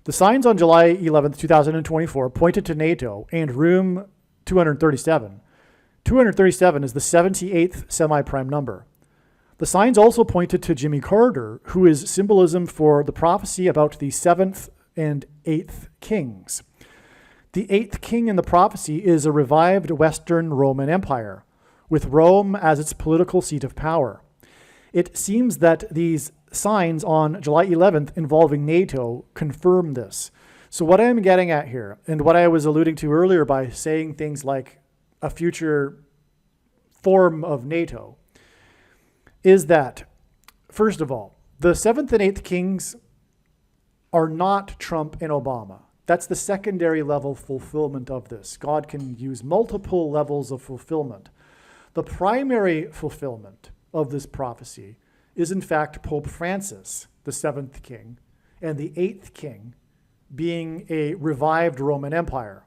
The signs on July 11th, 2024 pointed to NATO and room 237. 237 is the 78th semi-prime number. The signs also pointed to Jimmy Carter, who is symbolism for the prophecy about the 7th and 8th kings. The 8th king in the prophecy is a revived Western Roman Empire, with Rome as its political seat of power. It seems that these signs on July 11th involving NATO confirm this. So what I'm getting at here, and what I was alluding to earlier by saying things like a future form of NATO, is that, first of all, the 7th and 8th kings are not Trump and Obama. That's the secondary level fulfillment of this. God can use multiple levels of fulfillment. the primary fulfillment of this prophecy is in fact Pope Francis, the seventh king, and the eighth king being a revived Roman Empire,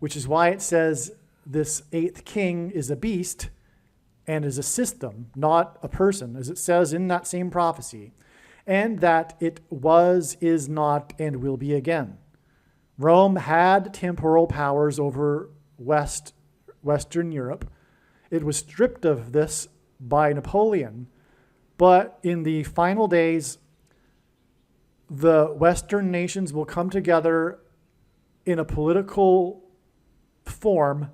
which is why it says this eighth king is a beast and is a system, not a person, as it says in that same prophecy, and that it was, is not, and will be again. Rome had temporal powers over Western Europe. It was stripped of this by Napoleon, but in the final days, the Western nations will come together in a political form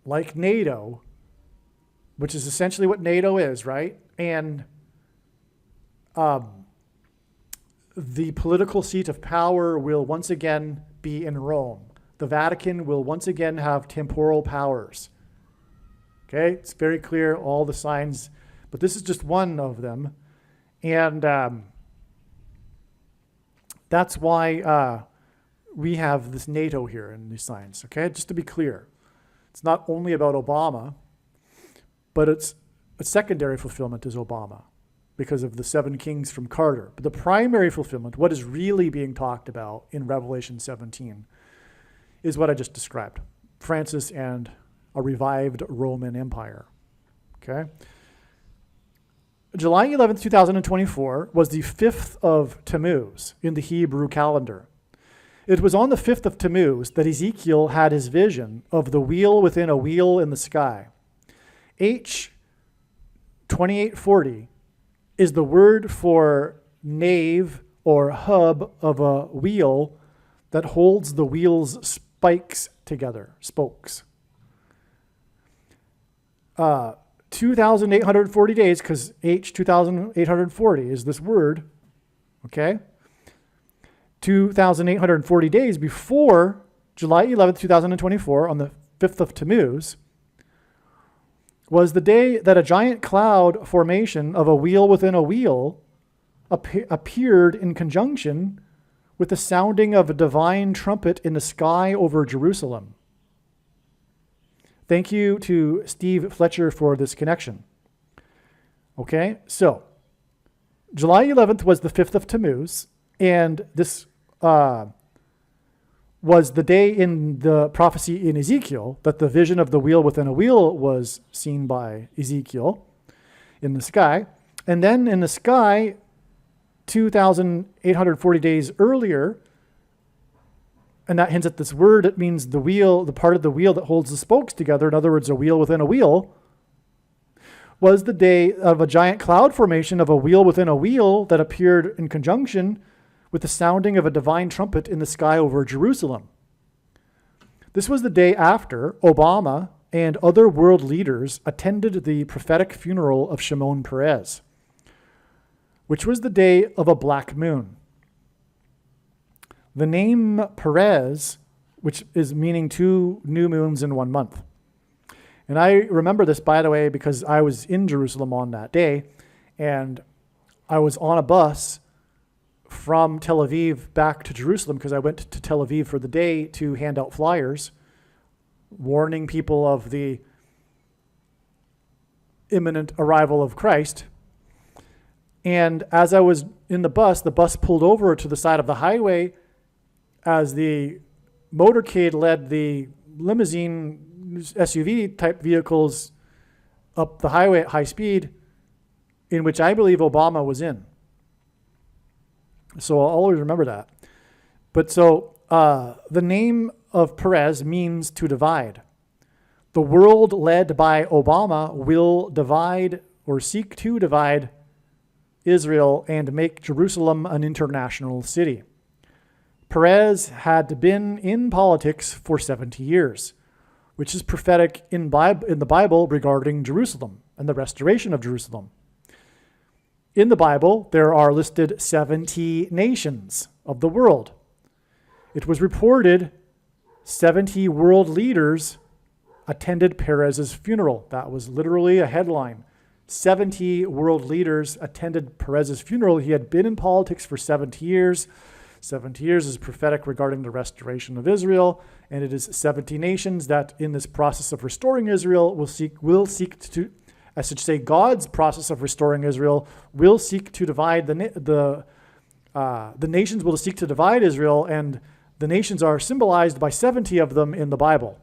like NATO, which is essentially what NATO is, right? And the political seat of power will once again be in Rome. The Vatican will once again have temporal powers. Okay, it's very clear, all the signs, but this is just one of them. And that's why we have this NATO here in these signs, okay? Just to be clear. It's not only about Obama, but it's a secondary fulfillment is Obama because of the seven kings from Carter. But the primary fulfillment, what is really being talked about in Revelation 17, is what I just described. Francis and a revived Roman Empire, okay? July 11th, 2024 was the 5th of Tammuz in the Hebrew calendar. It was on the 5th of Tammuz that Ezekiel had his vision of the wheel within a wheel in the sky. H 2840 is the word for nave or hub of a wheel that holds the wheel's spikes together, spokes. 2,840 days, because H 2,840 is this word, okay? 2,840 days before July 11th, 2024, on the 5th of Tammuz, was the day that a giant cloud formation of a wheel within a wheel appeared in conjunction with the sounding of a divine trumpet in the sky over Jerusalem. Thank you to Steve Fletcher for this connection. Okay, so July 11th was the 5th of Tammuz, and this was the day in the prophecy in Ezekiel that the vision of the wheel within a wheel was seen by Ezekiel in the sky. And then in the sky, 2,840 days earlier, and that hints at this word, it means the wheel, the part of the wheel that holds the spokes together, in other words, a wheel within a wheel, was the day of a giant cloud formation of a wheel within a wheel that appeared in conjunction with the sounding of a divine trumpet in the sky over Jerusalem. This was the day after Obama and other world leaders attended the prophetic funeral of Shimon Peres, which was the day of a black moon. The name Peres, which is meaning 2 new moons in 1 month. And I remember this, by the way, because I was in Jerusalem on that day, and I was on a bus from Tel Aviv back to Jerusalem because I went to Tel Aviv for the day to hand out flyers warning people of the imminent arrival of Christ. And as I was in the bus pulled over to the side of the highway as the motorcade led the limousine SUV type vehicles up the highway at high speed, in which I believe Obama was in. So I'll always remember that. But so the name of Peres means to divide. The world led by Obama will divide or seek to divide Israel and make Jerusalem an international city. Peres had been in politics for 70 years, which is prophetic in the Bible regarding Jerusalem and the restoration of Jerusalem. In the Bible, there are listed 70 nations of the world. It was reported 70 world leaders attended Peres's funeral. That was literally a headline. 70 world leaders attended Peres's funeral. He had been in politics for 70 years. 70 years is prophetic regarding the restoration of Israel, and it is 70 nations that in this process of restoring Israel will seek to, I should say God's process of restoring Israel will seek to divide the nations will seek to divide Israel, and the nations are symbolized by 70 of them in the Bible.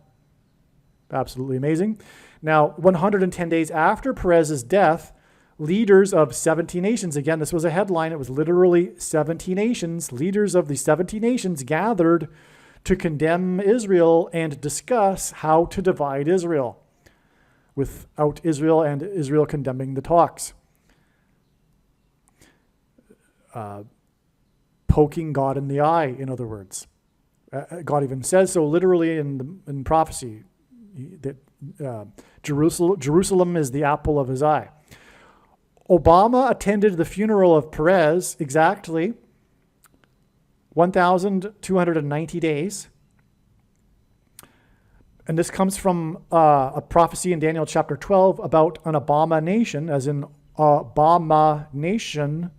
Absolutely amazing. Now, 110 days after Perez's death, leaders of 70 nations, again, this was a headline, it was literally 70 nations, leaders of the 70 nations gathered to condemn Israel and discuss how to divide Israel, without Israel and Israel condemning the talks. Poking God in the eye, in other words. God even says so literally in prophecy, that Jerusalem is the apple of his eye. Obama attended the funeral of Perez exactly 1,290 days. And this comes from a prophecy in Daniel chapter 12 about an abomination, as in abomination,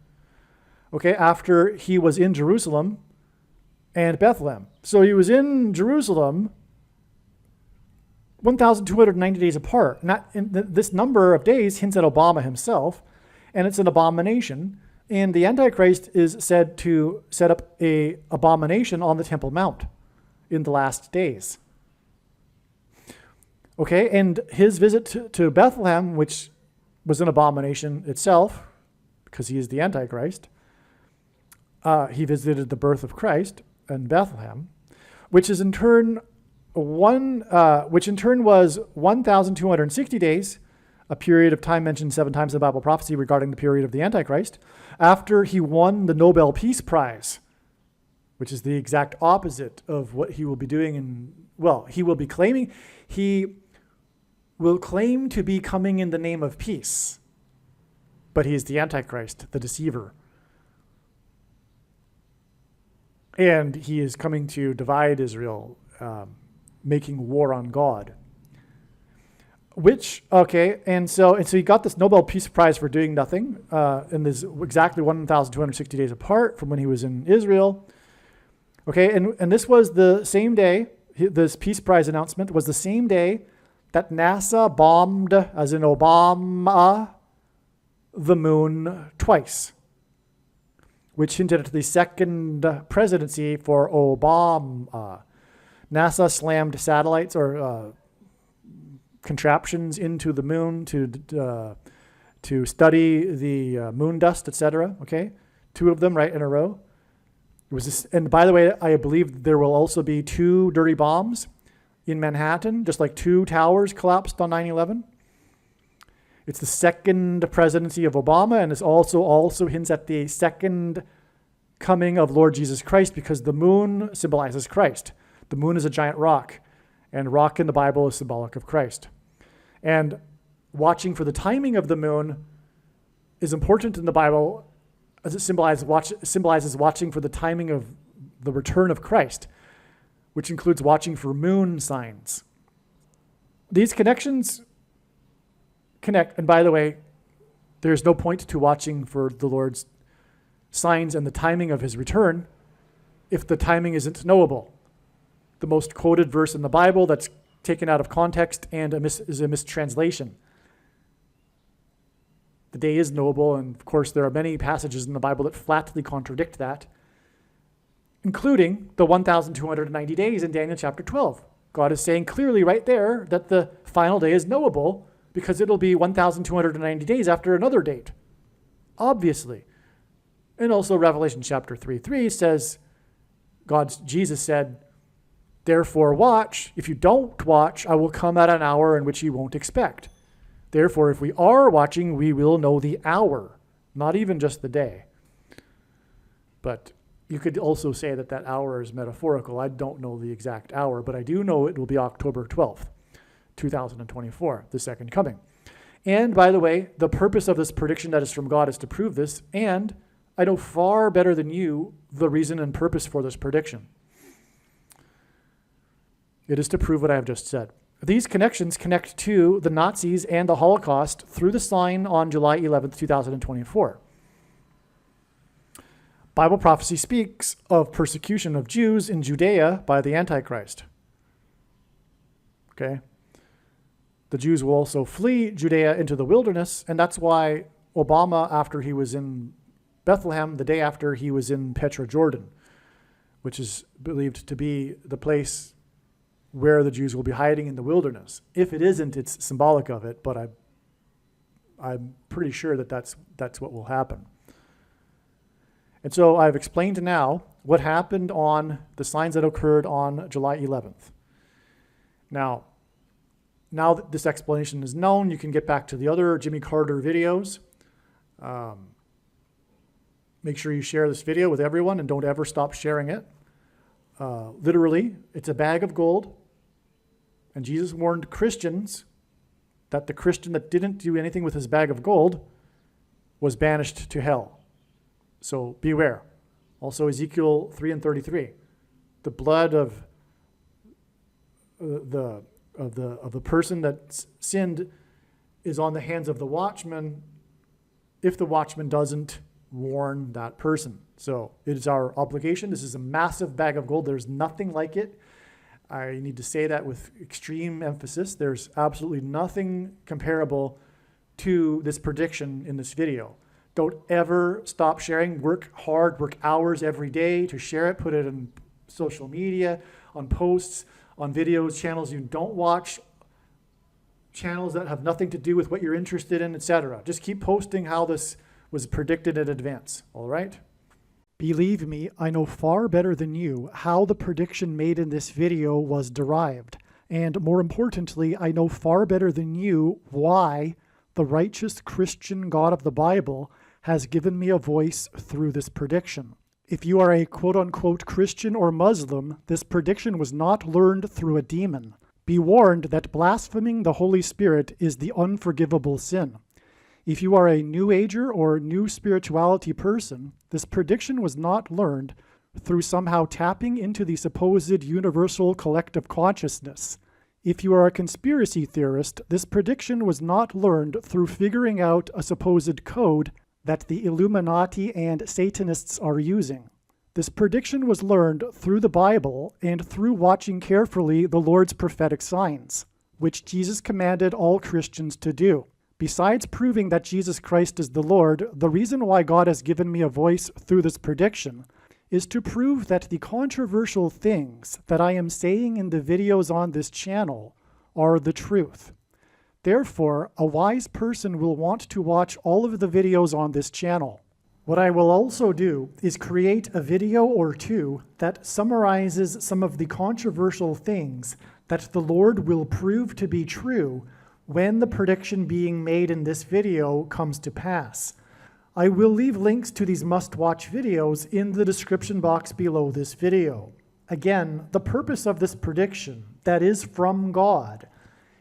okay, after he was in Jerusalem and Bethlehem. So he was in Jerusalem 1,290 days apart. This number of days hints at Obama himself, and it's an abomination. And the Antichrist is said to set up an abomination on the Temple Mount in the last days. Okay, and his visit to Bethlehem, which was an abomination itself, because he is the Antichrist, he visited the birth of Christ in Bethlehem, which in turn was 1,260 days, a period of time mentioned 7 times in the Bible prophecy regarding the period of the Antichrist, after he won the Nobel Peace Prize, which is the exact opposite of what he will be doing. He will claim to be coming in the name of peace, but he is the Antichrist, the deceiver. And he is coming to divide Israel, making war on God. And so he got this Nobel Peace Prize for doing nothing, and this exactly 1,260 days apart from when he was in Israel. Okay, and this was the same day, this Peace Prize announcement was the same day that NASA bombed, as in Obama, the moon twice, which hinted at the second presidency for Obama. NASA slammed satellites or contraptions into the moon to study the moon dust, etc. Okay, 2 of them right in a row. It was this, and by the way, I believe there will also be 2 dirty bombs in Manhattan, just like 2 towers collapsed on 9/11. It's the second presidency of Obama, and it also hints at the second coming of Lord Jesus Christ, because the moon symbolizes Christ. The moon is a giant rock, and rock in the Bible is symbolic of Christ. And watching for the timing of the moon is important in the Bible, as it symbolizes watching for the timing of the return of Christ, which includes watching for moon signs. These connections connect, and by the way, there's no point to watching for the Lord's signs and the timing of his return if the timing isn't knowable. The most quoted verse in the Bible that's taken out of context and is a mistranslation. The day is knowable, and of course there are many passages in the Bible that flatly contradict that, including the 1,290 days in Daniel chapter 12. God is saying clearly right there that the final day is knowable because it'll be 1,290 days after another date, obviously. And also Revelation chapter 3:3 says, Jesus said, "Therefore watch. If you don't watch, I will come at an hour in which you won't expect. Therefore, if we are watching, we will know the hour," not even just the day. But you could also say that hour is metaphorical. I don't know the exact hour, but I do know it will be October 12th, 2024, the second coming. And by the way, the purpose of this prediction that is from God is to prove this, and I know far better than you the reason and purpose for this prediction. It is to prove what I have just said. These connections connect to the Nazis and the Holocaust through the sign on July 11th, 2024. Bible prophecy speaks of persecution of Jews in Judea by the Antichrist. Okay? The Jews will also flee Judea into the wilderness, and that's why Obama, after he was in Bethlehem, the day after he was in Petra, Jordan, which is believed to be the place where the Jews will be hiding in the wilderness. If it isn't, it's symbolic of it, but I'm pretty sure that that's what will happen. And so I've explained now what happened on the signs that occurred on July 11th. Now that this explanation is known, you can get back to the other Jimmy Carter videos. Make sure you share this video with everyone and don't ever stop sharing it. Literally, it's a bag of gold. And Jesus warned Christians that the Christian that didn't do anything with his bag of gold was banished to hell. So beware. Also Ezekiel 3:33. The blood of the person that sinned is on the hands of the watchman if the watchman doesn't warn that person. So it is our obligation. This is a massive bag of gold. There's nothing like it. I need to say that with extreme emphasis. There's absolutely nothing comparable to this prediction in this video. Don't ever stop sharing. Work hard, work hours every day to share it. Put it in social media, on posts, on videos, channels you don't watch, channels that have nothing to do with what you're interested in, etc. Just keep posting how this was predicted in advance, all right? Believe me, I know far better than you how the prediction made in this video was derived. And more importantly, I know far better than you why the righteous Christian God of the Bible has given me a voice through this prediction. If you are a quote-unquote Christian or Muslim, this prediction was not learned through a demon. Be warned that blaspheming the Holy Spirit is the unforgivable sin. If you are a New Ager or New Spirituality person, this prediction was not learned through somehow tapping into the supposed universal collective consciousness. If you are a conspiracy theorist, this prediction was not learned through figuring out a supposed code that the Illuminati and Satanists are using. This prediction was learned through the Bible and through watching carefully the Lord's prophetic signs, which Jesus commanded all Christians to do. Besides proving that Jesus Christ is the Lord, the reason why God has given me a voice through this prediction is to prove that the controversial things that I am saying in the videos on this channel are the truth. Therefore, a wise person will want to watch all of the videos on this channel. What I will also do is create a video or two that summarizes some of the controversial things that the Lord will prove to be true when the prediction being made in this video comes to pass. I will leave links to these must-watch videos in the description box below this video. Again, the purpose of this prediction, that is from God,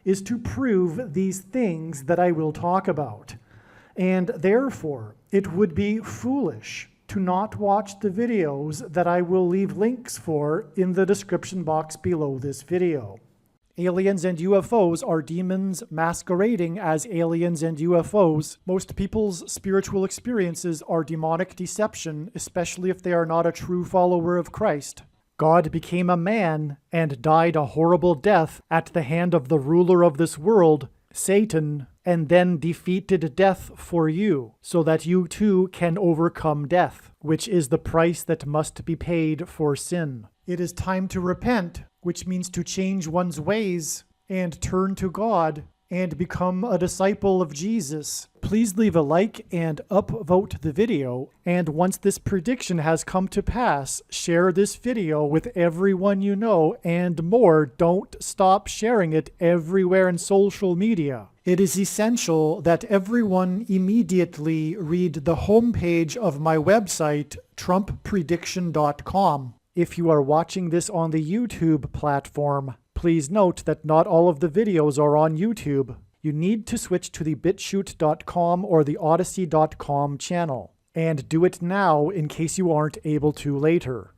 is to prove these things that I will talk about. And therefore, it would be foolish to not watch the videos that I will leave links for in the description box below this video. Aliens and UFOs are demons masquerading as aliens and UFOs. Most people's spiritual experiences are demonic deception, especially if they are not a true follower of Christ. God became a man and died a horrible death at the hand of the ruler of this world, Satan, and then defeated death for you, so that you too can overcome death, which is the price that must be paid for sin. It is time to repent, which means to change one's ways and turn to God and become a disciple of Jesus. Please leave a like and upvote the video, and once this prediction has come to pass, share this video with everyone you know, and more, don't stop sharing it everywhere in social media. It is essential that everyone immediately read the homepage of my website, TrumpPrediction.com. If you are watching this on the YouTube platform, please note that not all of the videos are on YouTube. You need to switch to the BitChute.com or the Odyssey.com channel. And do it now in case you aren't able to later.